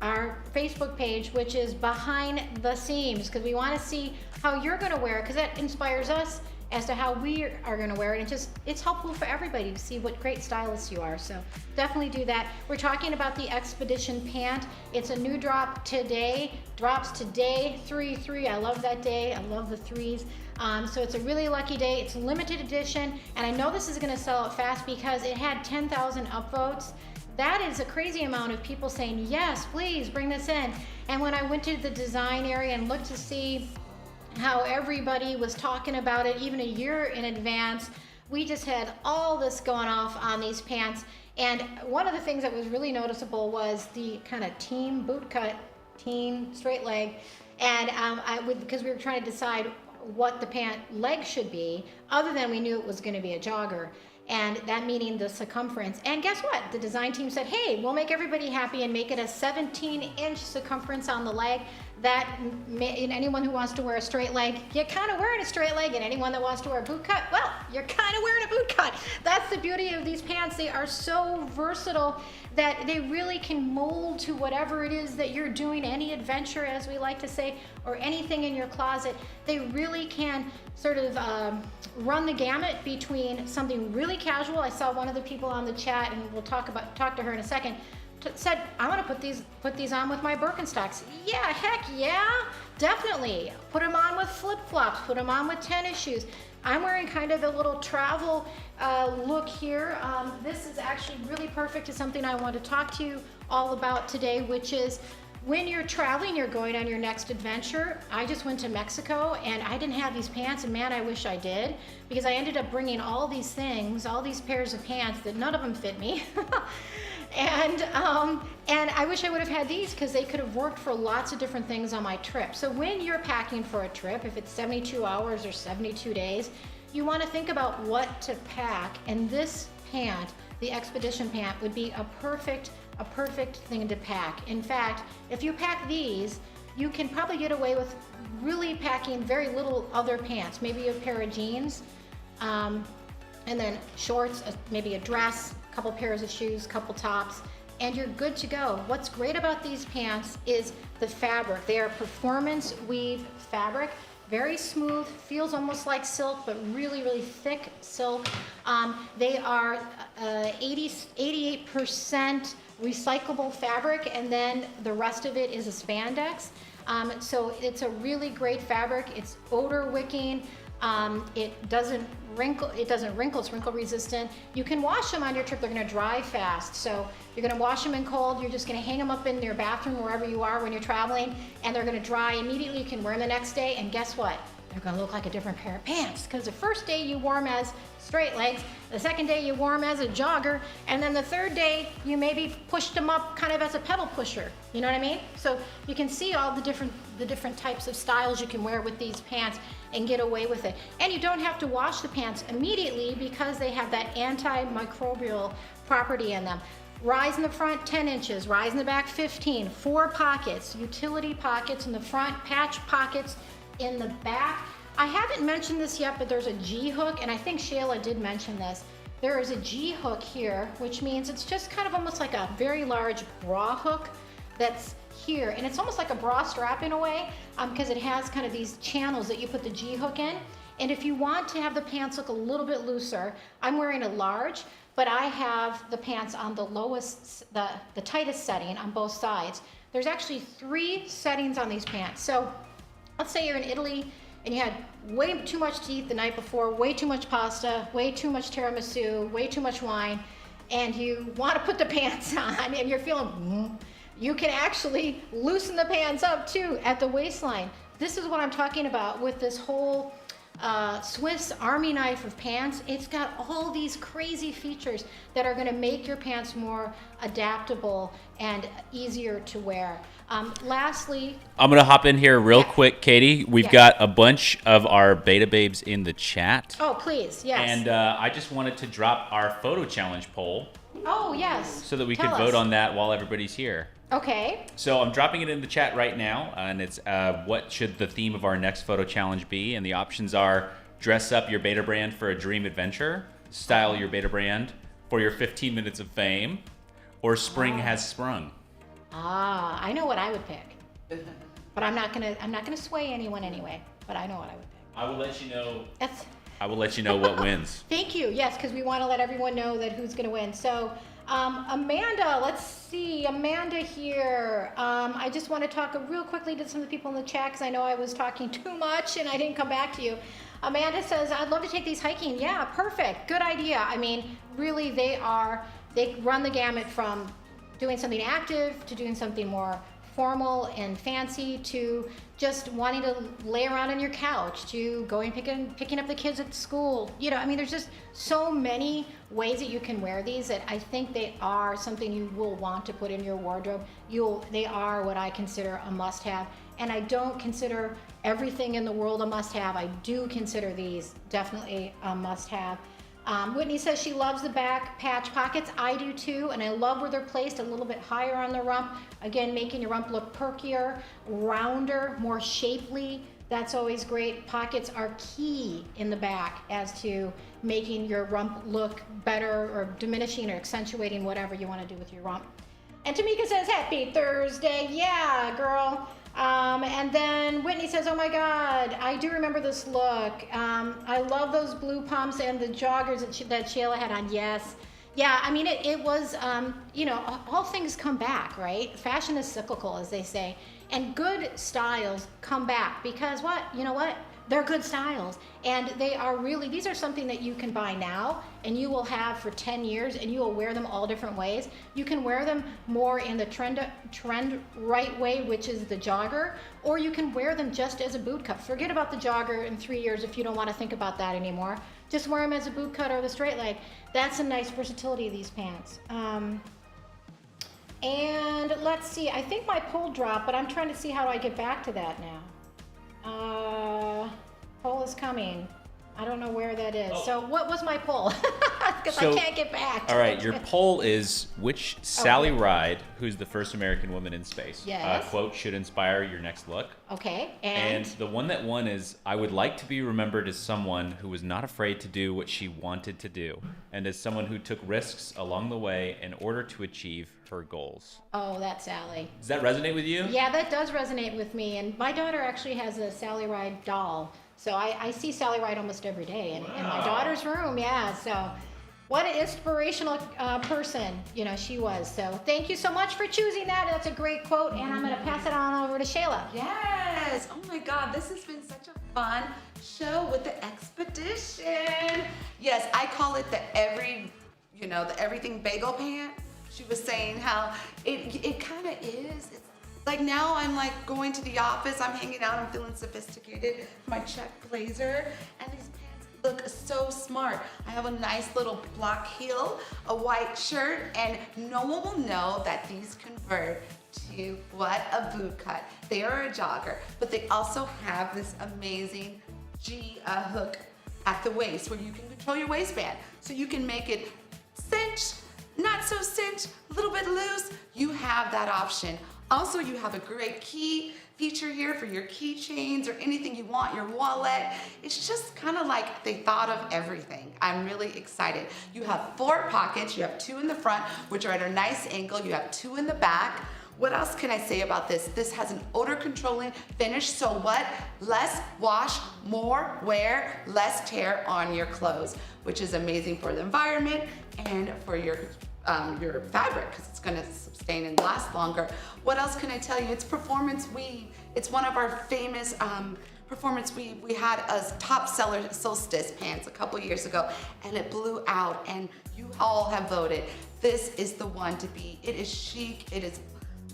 our Facebook page, which is Behind the Seams, because we want to see how you're going to wear it, because that inspires us as to how we are going to wear it, and it's helpful for everybody to see what great stylists you are. So definitely do that. We're talking about the Expedition pant. It's a new drop today, drops today, 3/3. I love that day. I love the threes. So it's a really lucky day. It's a limited edition, and I know this is going to sell out fast because it had 10,000 upvotes. That is a crazy amount of people saying, yes, please bring this in. And when I went to the design area and looked to see how everybody was talking about it even a year in advance, we just had all this going off on these pants. And one of the things that was really noticeable was the kind of teen boot cut, teen straight leg. And because we were trying to decide what the pant leg should be, other than we knew it was going to be a jogger. And that meaning the circumference. And guess what? The design team said, hey, we'll make everybody happy and make it a 17-inch circumference on the leg. That anyone who wants to wear a straight leg, you're kind of wearing a straight leg, and anyone that wants to wear a boot cut, well, you're kind of wearing a boot cut. That's the beauty of these pants. They are so versatile that they really can mold to whatever it is that you're doing, any adventure, as we like to say, or anything in your closet. They really can sort of run the gamut between something really casual. I saw one of the people on the chat, and we'll talk to her in a second, said, I want to put these on with my Birkenstocks. Yeah, heck yeah, definitely. Put them on with flip-flops, put them on with tennis shoes. I'm wearing kind of a little travel look here. This is actually really perfect. It's something I want to talk to you all about today, which is when you're traveling, you're going on your next adventure. I just went to Mexico and I didn't have these pants, and man, I wish I did, because I ended up bringing all these things, all these pairs of pants that none of them fit me. And I wish I would have had these because they could have worked for lots of different things on my trip. So when you're packing for a trip, if it's 72 hours or 72 days, you want to think about what to pack. And this pant, the Expedition pant, would be a perfect thing to pack. In fact, if you pack these, you can probably get away with really packing very little other pants. Maybe a pair of jeans, and then shorts, maybe a dress, couple pairs of shoes, couple tops, and you're good to go. What's great about these pants is the fabric. They are performance weave fabric. Very smooth, feels almost like silk, but really, really thick silk. They are 88% recyclable fabric, and then the rest of it is a spandex. So it's a really great fabric. It's odor wicking. It doesn't wrinkle, it's wrinkle resistant. You can wash them on your trip, they're gonna dry fast. So you're gonna wash them in cold, you're just gonna hang them up in your bathroom wherever you are when you're traveling, and they're gonna dry immediately. You can wear them the next day, and guess what? They're gonna look like a different pair of pants, because the first day you wore them as straight legs, the second day you wore them as a jogger, and then the third day you maybe pushed them up kind of as a pedal pusher. You know what I mean? So you can see all the different types of styles you can wear with these pants and get away with it. And you don't have to wash the pants immediately because they have that antimicrobial property in them. Rise in the front 10 inches, rise in the back 15, 4 pockets, utility pockets in the front, patch pockets in the back. I haven't mentioned this yet, but there's a G hook, and I think Shayla did mention this. There is a G hook here, which means it's just kind of almost like a very large bra hook that's here, and it's almost like a bra strap in a way, because it has kind of these channels that you put the G hook in. And if you want to have the pants look a little bit looser, I'm wearing a large, but I have the pants on the lowest, the tightest setting on both sides. There's actually 3 settings on these pants. So let's say you're in Italy and you had way too much to eat the night before, way too much pasta, way too much tiramisu, way too much wine, and you want to put the pants on and you're feeling, you can actually loosen the pants up too at the waistline. This is what I'm talking about with this whole Swiss Army knife of pants. It's got all these crazy features that are going to make your pants more adaptable and easier to wear. Lastly, I'm going to hop in here real quick, Katie. We've got a bunch of our beta babes in the chat. Oh, please, yes. And I just wanted to drop our photo challenge poll. Oh, yes. So that we could vote on that while everybody's here. Okay. So I'm dropping it in the chat right now, and it's what should the theme of our next photo challenge be? And the options are dress up your beta brand for a dream adventure, style your beta brand for your 15 minutes of fame, or spring has sprung. Ah, I know what I would pick. But I'm not gonna sway anyone anyway, but I know what I would pick. I will let you know. That's I will let you know what wins. Thank you. Yes, because we want to let everyone know that who's going to win. So, Amanda, let's see. Amanda here. I just want to talk real quickly to some of the people in the chat because I know I was talking too much and I didn't come back to you. Amanda says, I'd love to take these hiking. Yeah, perfect. Good idea. I mean, really, they run the gamut from doing something active to doing something more formal and fancy to just wanting to lay around on your couch to going picking up the kids at school. You know, I mean, there's just so many ways that you can wear these that I think they are something you will want to put in your wardrobe. They are what I consider a must-have, and I don't consider everything in the world a must-have. I do consider these definitely a must-have. Whitney says she loves the back patch pockets. I do too, and I love where they're placed a little bit higher on the rump. Again, making your rump look perkier, rounder, more shapely. That's always great. Pockets are key in the back as to making your rump look better or diminishing or accentuating whatever you want to do with your rump. And Tamika says, happy Thursday. Yeah, girl. And then Whitney says, oh my God, I do remember this look. I love those blue pumps and the joggers that Shayla had on. Yes. Yeah, I mean, it was, you know, all things come back, right? Fashion is cyclical, as they say. And good styles come back because what? You know what? They're good styles. And they are really, these are something that you can buy now and you will have for 10 years and you will wear them all different ways. You can wear them more in the trend right way, which is the jogger, or you can wear them just as a boot cut. Forget about the jogger in 3 years if you don't want to think about that anymore. Just wear them as a boot cut or the straight leg. That's a nice versatility of these pants. And let's see, I think my poll dropped, but I'm trying to see how do I get back to that now. Poll is coming. I don't know where that is. So what was my poll? Because I can't get back. All right, your poll is which Sally Ride, who's the first American woman in space, quote, should inspire your next look. Okay, and the one that won is, I would like to be remembered as someone who was not afraid to do what she wanted to do, and as someone who took risks along the way in order to achieve her goals. Oh, that's Sally. Does that resonate with you? Yeah, that does resonate with me. And my daughter actually has a Sally Ride doll. So I see Sally Ride almost every day in my daughter's room. Yeah, so what an inspirational person, she was. So thank you so much for choosing that. That's a great quote. And I'm going to pass it on over to Shayla. Yes. Oh my God, this has been such a fun show with the expedition. Yes, I call it the everything bagel pant. She was saying how it kind of is. It's like now I'm like going to the office, I'm hanging out, I'm feeling sophisticated. My check blazer, and these pants look so smart. I have a nice little block heel, a white shirt, and no one will know that these convert to what? A boot cut. They are a jogger, but they also have this amazing G hook at the waist where you can control your waistband. So you can make it cinch, not so cinch, a little bit loose. You have that option. Also, you have a great key feature here for your keychains or anything you want, your wallet. It's just kind of like they thought of everything. I'm really excited. You have 4 pockets. You have 2 in the front, which are at a nice angle. You have 2 in the back. What else can I say about this? This has an odor controlling finish, so what? Less wash, more wear, less tear on your clothes, which is amazing for the environment and for your fabric, because it's gonna sustain and last longer. What else can I tell you? It's performance weave. It's one of our famous performance weave. We had a top seller solstice pants a couple years ago, and it blew out, and you all have voted. This is the one to be. It is chic.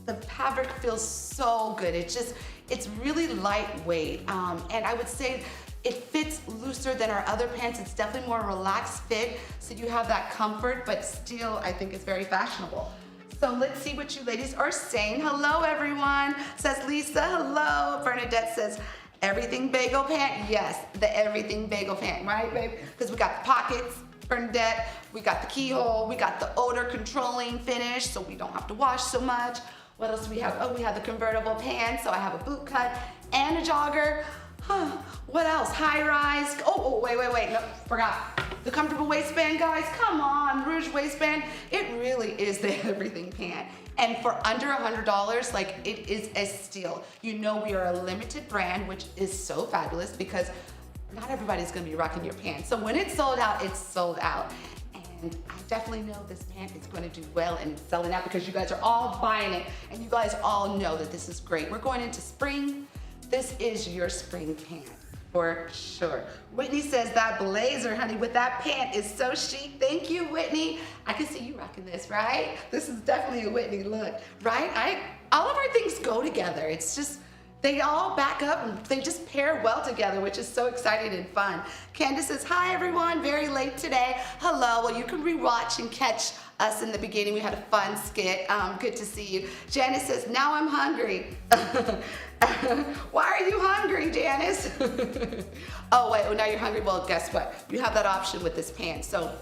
The fabric feels so good. It's really lightweight, and I would say it fits looser than our other pants. It's definitely more relaxed fit, so you have that comfort, but still I think it's very fashionable. So let's see what you ladies are saying. Hello everyone, says Lisa. Hello, Bernadette says, everything bagel pant. Yes, the everything bagel pant, right babe? Because we got the pockets, Bernadette, we got the keyhole, we got the odor controlling finish, so we don't have to wash so much. What else do we have? Oh, we have the convertible pants, so I have a boot cut and a jogger. What else? High rise. Oh, wait. No, forgot. The comfortable waistband, guys. Come on, Rouge waistband. It really is the everything pant. And for under $100, like, it is a steal. You know we are a limited brand, which is so fabulous because not everybody's gonna be rocking your pants. So when it's sold out, it's sold out. And I definitely know this pant is going to do well and it's selling out because you guys are all buying it and you guys all know that this is great. We're going into spring. This is your spring pant for sure. Whitney says that blazer, honey, with that pant is so chic. Thank you, Whitney. I can see you rocking this, right? This is definitely a Whitney look, right? All of our things go together. It's just, they all back up and they just pair well together, which is so exciting and fun. Candace says, hi everyone, very late today. Hello, well you can rewatch and catch us in the beginning. We had a fun skit, good to see you. Janice says, now I'm hungry. Why are you hungry, Janice? Oh wait, well now you're hungry, well guess what? You have that option with this pant. So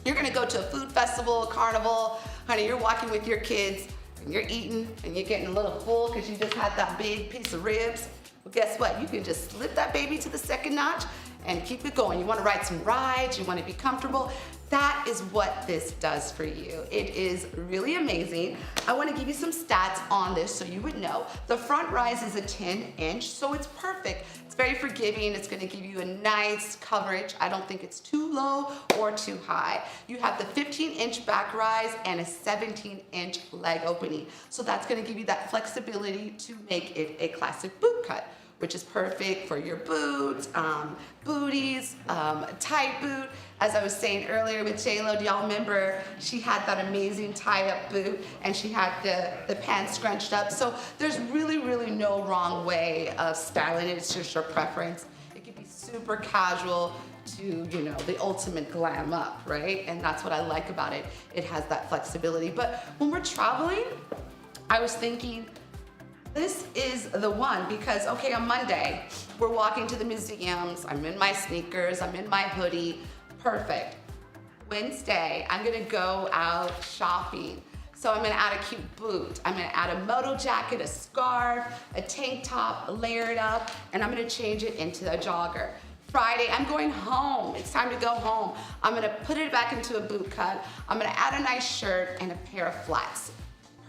you're gonna go to a food festival, a carnival, honey, you're walking with your kids, you're eating and you're getting a little full because you just had that big piece of ribs. Well, guess what? You can just slip that baby to the second notch and keep it going. You want to ride some rides, you want to be comfortable. That is what this does for you. It is really amazing. I want to give you some stats on this so you would know. The front rise is a 10-inch, so it's perfect. It's very forgiving. It's going to give you a nice coverage. I don't think it's too low or too high. You have the 15-inch back rise and a 17-inch leg opening. So that's going to give you that flexibility to make it a classic boot cut, which is perfect for your boots, booties, tight boot. As I was saying earlier with J-Lo, do y'all remember she had that amazing tie-up boot and she had the pants scrunched up? So there's really, really no wrong way of styling it. It's just your preference. It could be super casual to, you know, the ultimate glam up, right? And that's what I like about it. It has that flexibility. But when we're traveling, I was thinking, this is the one because, okay, on Monday, we're walking to the museums, I'm in my sneakers, I'm in my hoodie, perfect. Wednesday, I'm gonna go out shopping. So I'm gonna add a cute boot, I'm gonna add a moto jacket, a scarf, a tank top, layer it up, and I'm gonna change it into a jogger. Friday, I'm going home. It's time to go home. I'm gonna put it back into a boot cut. I'm gonna add a nice shirt and a pair of flats.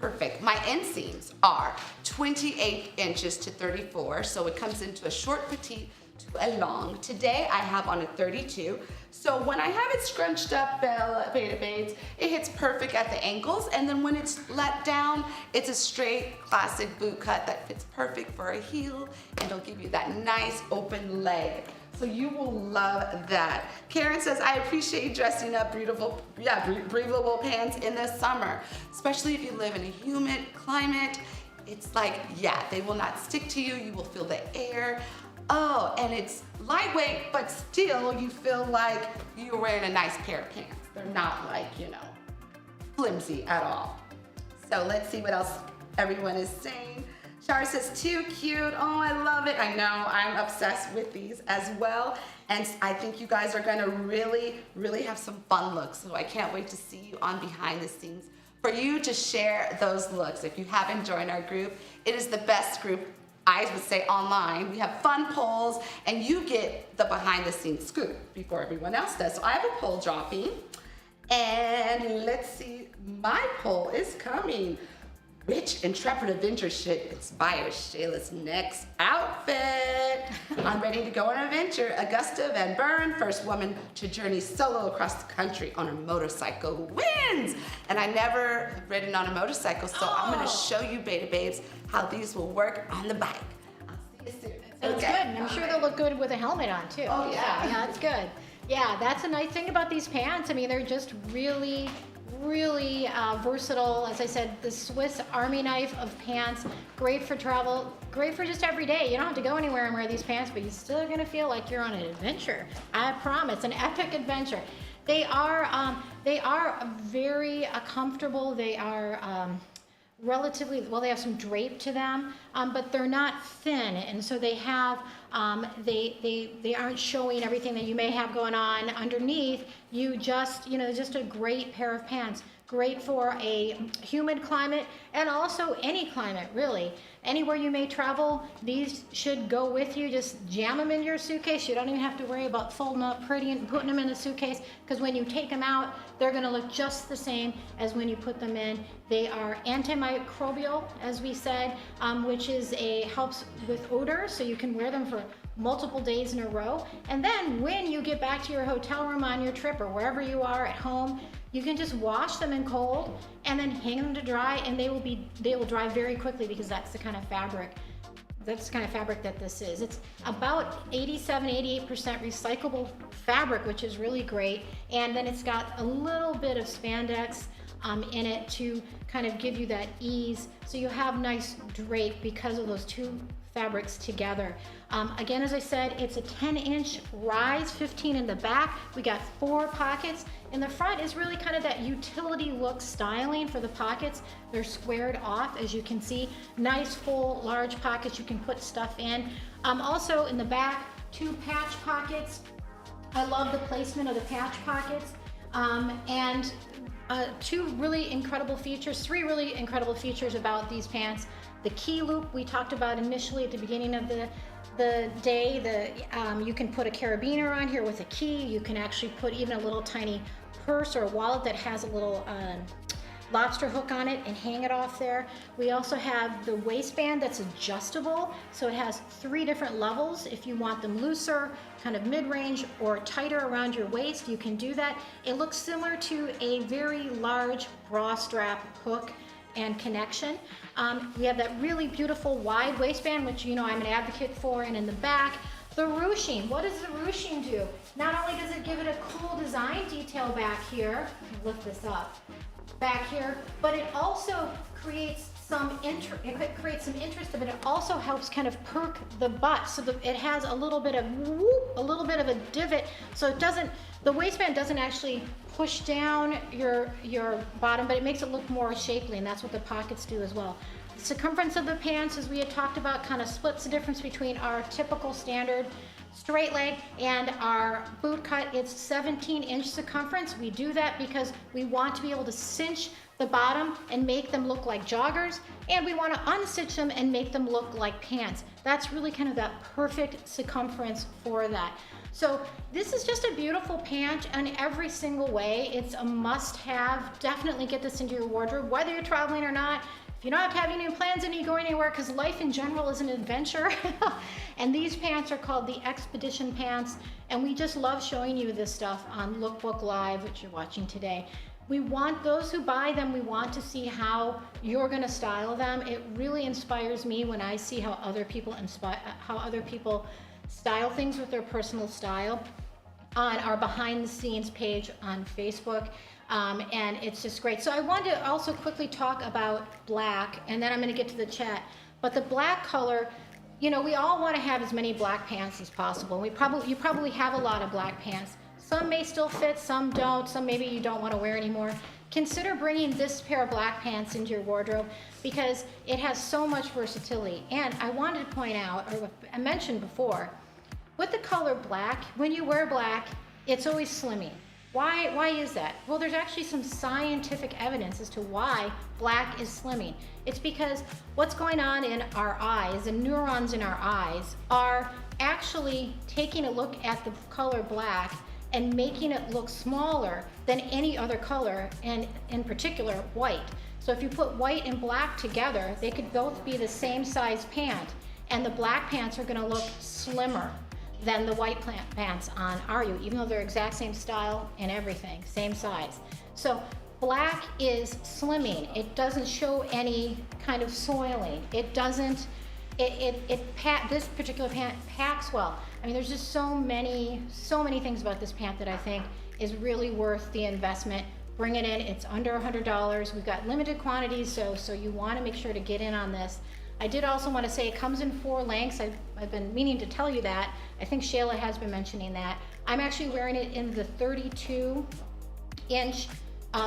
perfect. My inseams are 28 inches to 34, so it comes into a short petite to a long. Today I have on a 32, so when I have it scrunched up, Beta Babes, it hits perfect at the ankles, and then when it's let down, it's a straight classic boot cut that fits perfect for a heel, and it'll give you that nice open leg. So you will love that. Karen says, I appreciate dressing up breathable pants in the summer, especially if you live in a humid climate. It's like, yeah, they will not stick to you. You will feel the air. Oh, and it's lightweight, but still you feel like you're wearing a nice pair of pants. They're not like, flimsy at all. So let's see what else everyone is saying. Shar says, too cute. Oh, I love it. I know, I'm obsessed with these as well. And I think you guys are gonna really, really have some fun looks. So I can't wait to see you on behind the scenes for you to share those looks. If you haven't joined our group, it is the best group, I would say, online. We have fun polls and you get the behind the scenes scoop before everyone else does. So I have a poll dropping and let's see, my poll is coming. Which intrepid adventure should inspire Shayla's next outfit? I'm ready to go on an adventure. Augusta Van Buren, first woman to journey solo across the country on a motorcycle, wins. And I never ridden on a motorcycle, so I'm gonna show you, Beta Babes, how these will work on the bike. I'll see you soon. Sounds good. And I'm sure they'll look good with a helmet on too. Oh, yeah. So, yeah, that's good. Yeah, that's a nice thing about these pants. I mean, they're just really versatile. As I said, the Swiss Army knife of pants, great for travel, great for just every day. You don't have to go anywhere and wear these pants, but you're still gonna feel like you're on an adventure. I promise, an epic adventure. They are very comfortable. They are relatively, well, they have some drape to them, but they're not thin, and so they have, they aren't showing everything that you may have going on underneath. You just, just a great pair of pants. Great for a humid climate and also any climate, really. Anywhere you may travel, these should go with you. Just jam them in your suitcase. You don't even have to worry about folding up pretty and putting them in the suitcase, because when you take them out, they're gonna look just the same as when you put them in. They are antimicrobial, as we said, which is helps with odor, so you can wear them for multiple days in a row. And then when you get back to your hotel room on your trip or wherever you are at home, you can just wash them in cold and then hang them to dry, and they will dry very quickly, because that's the kind of fabric that this is. It's about 87-88% recyclable fabric, which is really great. And then it's got a little bit of spandex in it to kind of give you that ease. So you have nice drape because of those two fabrics together. Again, as I said, it's a 10-inch rise, 15 in the back. We got 4 pockets. In the front is really kind of that utility look styling for the pockets. They're squared off, as you can see. Nice, full, large pockets you can put stuff in. Also in the back, 2 patch pockets. I love the placement of the patch pockets. And 3 really incredible features about these pants. The key loop we talked about initially at the beginning of the day. You can put a carabiner on here with a key. You can actually put even a little tiny purse or a wallet that has a little lobster hook on it and hang it off there. We also have the waistband that's adjustable, so it has 3 different levels. If you want them looser, kind of mid-range, or tighter around your waist, you can do that. It looks similar to a very large bra strap hook and connection. We have that really beautiful wide waistband, which I'm an advocate for, and in the back, the ruching. What does the ruching do? Not only does it give it a cool design detail back here, lift this up, back here, but it also creates some interest, but it also helps kind of perk the butt, so that it has a little bit of a divot, so the waistband doesn't actually push down your bottom, but it makes it look more shapely, and that's what the pockets do as well. The circumference of the pants, as we had talked about, kind of splits the difference between our typical standard straight leg and our boot cut. It's 17-inch circumference. We do that because we want to be able to cinch the bottom and make them look like joggers, and we want to unstitch them and make them look like pants. That's really kind of that perfect circumference for that. So this is just a beautiful pant in every single way. It's a must-have. Definitely get this into your wardrobe, whether you're traveling or not. If you don't have to have any plans and you go anywhere, because life in general is an adventure. And these pants are called the Expedition pants, and we just love showing you this stuff on Lookbook Live, which you're watching today. We want those who buy them, we want to see how you're gonna style them. It really inspires me when I see how other people style things with their personal style on our behind the scenes page on Facebook. And it's just great. So I wanted to also quickly talk about black, and then I'm going to get to the chat. But the black color, you know, we all want to have as many black pants as possible. You probably have a lot of black pants. Some may still fit, some don't, some maybe you don't want to wear anymore. Consider bringing this pair of black pants into your wardrobe because it has so much versatility. And I wanted to point out, or I mentioned before, with the color black, when you wear black, it's always slimming. Why is that? Well, there's actually some scientific evidence as to why black is slimming. It's because what's going on in our eyes, the neurons in our eyes, are actually taking a look at the color black and making it look smaller than any other color, and in particular, white. So if you put white and black together, they could both be the same size pant, and the black pants are gonna look slimmer than the white pants on you, even though they're exact same style and everything, same size. So black is slimming. It doesn't show any kind of soiling. It doesn't, this particular pant packs well. I mean, there's just so many things about this pant that I think is really worth the investment. Bring it in, it's under $100. We've got limited quantities, so you wanna make sure to get in on this. I did also want to say it comes in 4 lengths. I've been meaning to tell you that. I think Shayla has been mentioning that. I'm actually wearing it in the 32-inch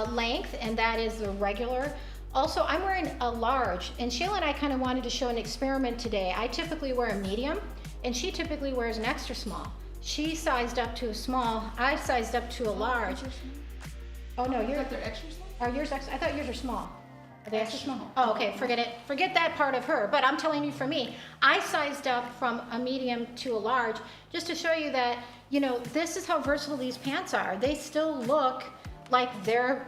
length, and that is the regular. Also, I'm wearing a large, and Shayla and I kind of wanted to show an experiment today. I typically wear a medium, and she typically wears an extra small. She sized up to a small. I sized up to a large. Oh no, They're extra small? Are yours extra? I thought yours are small. Are they extra small? Oh, okay, forget it. Forget that part of her. But I'm telling you, for me, I sized up from a medium to a large just to show you that, you know, this is how versatile these pants are. They still look like they're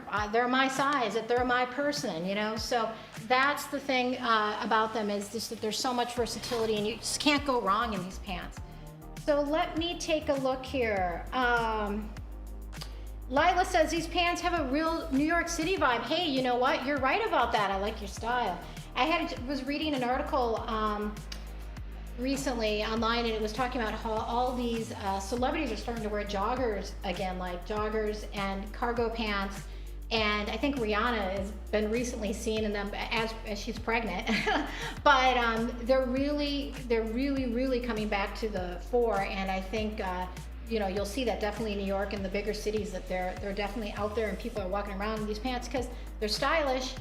my size, that they're my person, you know. So that's the thing about them, is just that there's so much versatility, and you just can't go wrong in these pants. So let me take a look here. Lila says these pants have a real New York City vibe. Hey, you know what? You're right about that. I like your style. I was reading an article recently online, and it was talking about how all these celebrities are starting to wear joggers again, like joggers and cargo pants. And I think Rihanna has been recently seen in them as she's pregnant. But they're really coming back to the fore, and I think you know, you'll see that definitely in New York and the bigger cities, that they're definitely out there and people are walking around in these pants because they're stylish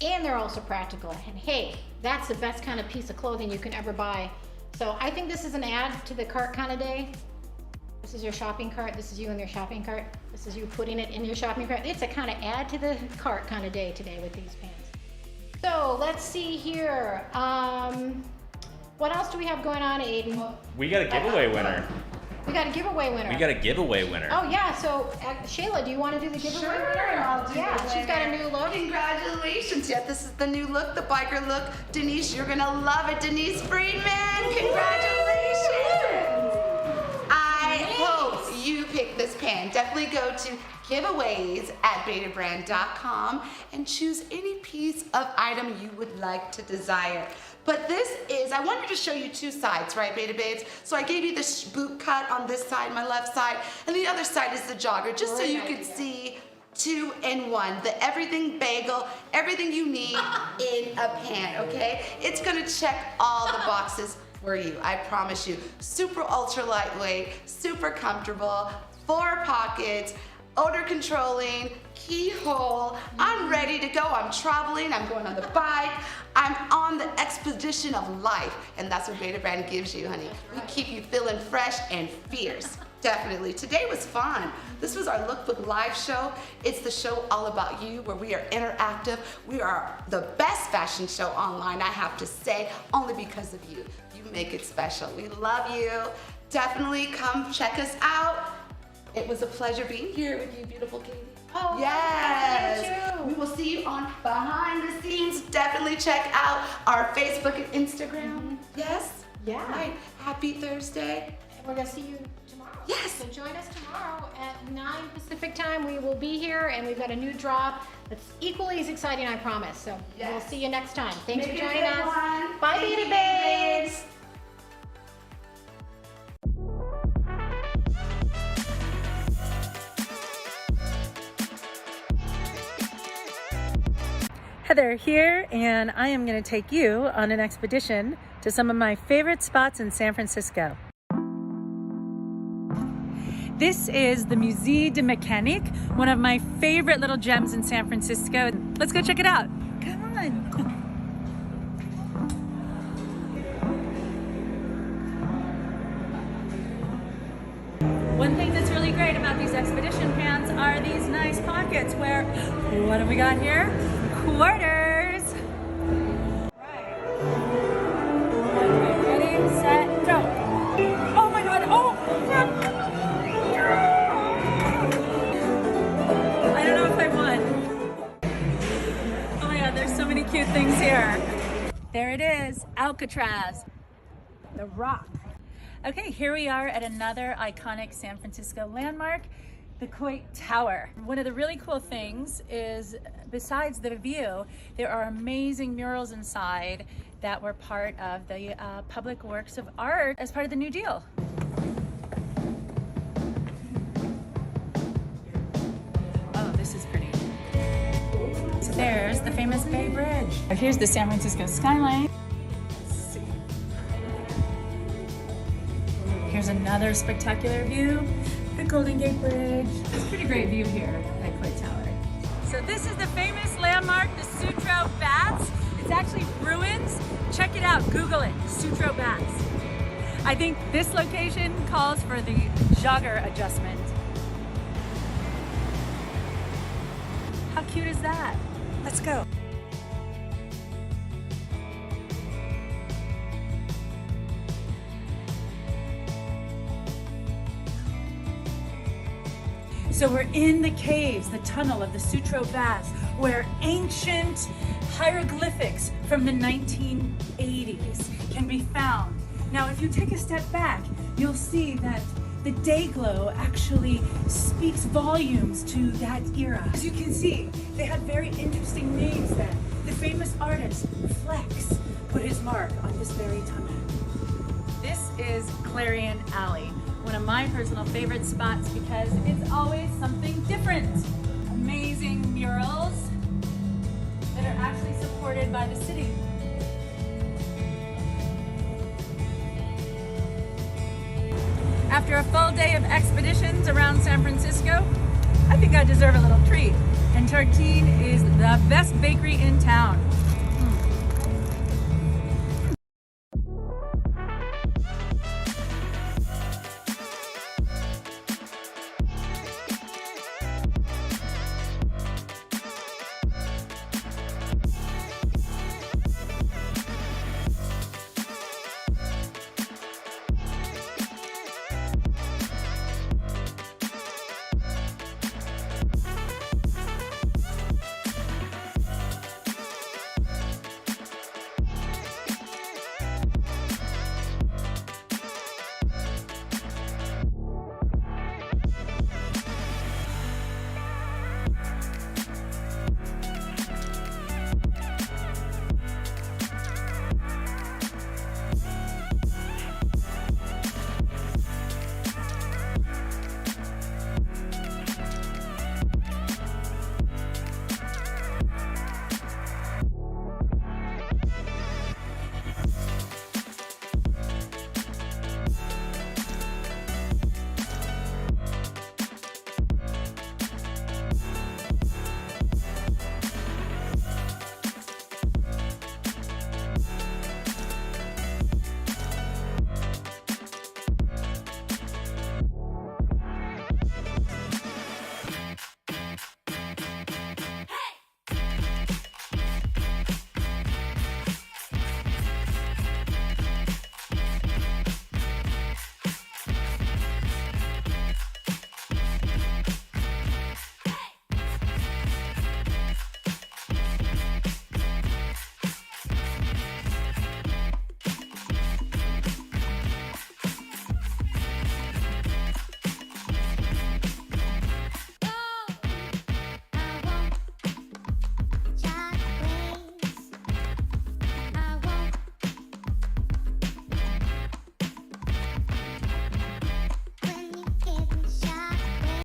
and they're also practical. And hey, that's the best kind of piece of clothing you can ever buy. So I think this is an add to the cart kind of day. This is your shopping cart. This is you in your shopping cart. This is you putting it in your shopping cart. It's a kind of add to the cart kind of day today with these pants. So let's see here. What else do we have going on, Aiden? We got a giveaway winner. We got a giveaway winner. We got a giveaway winner. Oh yeah, so Shayla, do you want to do the giveaway winner? Sure, I'll do Yeah, the she's got a winner. new look. Congratulations. Yeah, this is the new look, the biker look. Denise, you're gonna love it. Denise Friedman, congratulations. I hope you pick this pan. Definitely go to giveaways@betabrand.com and choose any piece of item you would like to desire. But this is, I wanted to show you 2 sides, right, Beta Babes? So I gave you this boot cut on this side, my left side, and the other side is the jogger, just so you could see 2 in 1, the everything bagel, everything you need in a pan, okay? It's gonna check all the boxes for you, I promise you. Super ultra lightweight, super comfortable, 4 pockets, odor controlling, keyhole. I'm ready to go. I'm traveling, I'm going on the bike, I'm on the expedition of life, and that's what Beta Brand gives you, honey. We keep you feeling fresh and fierce. Definitely. Today was fun. This was our Lookbook live show. It's the show all about you where we are interactive. We are the best fashion show online, I have to say, only because of you. You make it special. We love you. Definitely come check us out. It was a pleasure being here with you, beautiful Katie. Oh, yes. thank you. We will see you on Behind the Scenes. Definitely check out our Facebook and Instagram. Yes? Yeah. Right. Happy Thursday. We're gonna see you tomorrow. Yes. So join us tomorrow at 9 Pacific time. We will be here, and we've got a new drop that's equally as exciting, I promise. So we'll Yes. see you next time. Thanks Make for it a joining good us. one. Bye, Thank Beta you, Babes. Heather here, and I am going to take you on an expedition to some of my favorite spots in San Francisco. This is the Musée de Mécanique, one of my favorite little gems in San Francisco. Let's go check it out. Come on. One thing that's really great about these expedition pants are these nice pockets where, what have we got here? Quarters. Right. Okay, ready, set, go. Oh my God, oh! I don't know if I won. Oh my God, there's so many cute things here. There it is, Alcatraz, the rock. Okay, here we are at another iconic San Francisco landmark, the Coit Tower. One of the really cool things is, besides the view, there are amazing murals inside that were part of the public works of art as part of the New Deal. Oh, this is pretty. So there's the famous Bay Bridge. Here's the San Francisco skyline. Here's another spectacular view, the Golden Gate Bridge. It's a pretty great view here at Coit Tower. So this is the famous landmark, the Sutro Baths. It's actually ruins. Check it out, Google it, Sutro Baths. I think this location calls for the jogger adjustment. How cute is that? Let's go. So we're in the caves, the tunnel of the Sutro Baths, where ancient hieroglyphics from the 1980s can be found. Now, if you take a step back, you'll see that the day glow actually speaks volumes to that era. As you can see, they had very interesting names then. The famous artist, Flex, put his mark on this very tunnel. This is Clarion Alley, one of my personal favorite spots because it's always something different. Amazing murals that are actually supported by the city. After a full day of expeditions around San Francisco, I think I deserve a little treat. And Tartine is the best bakery in town.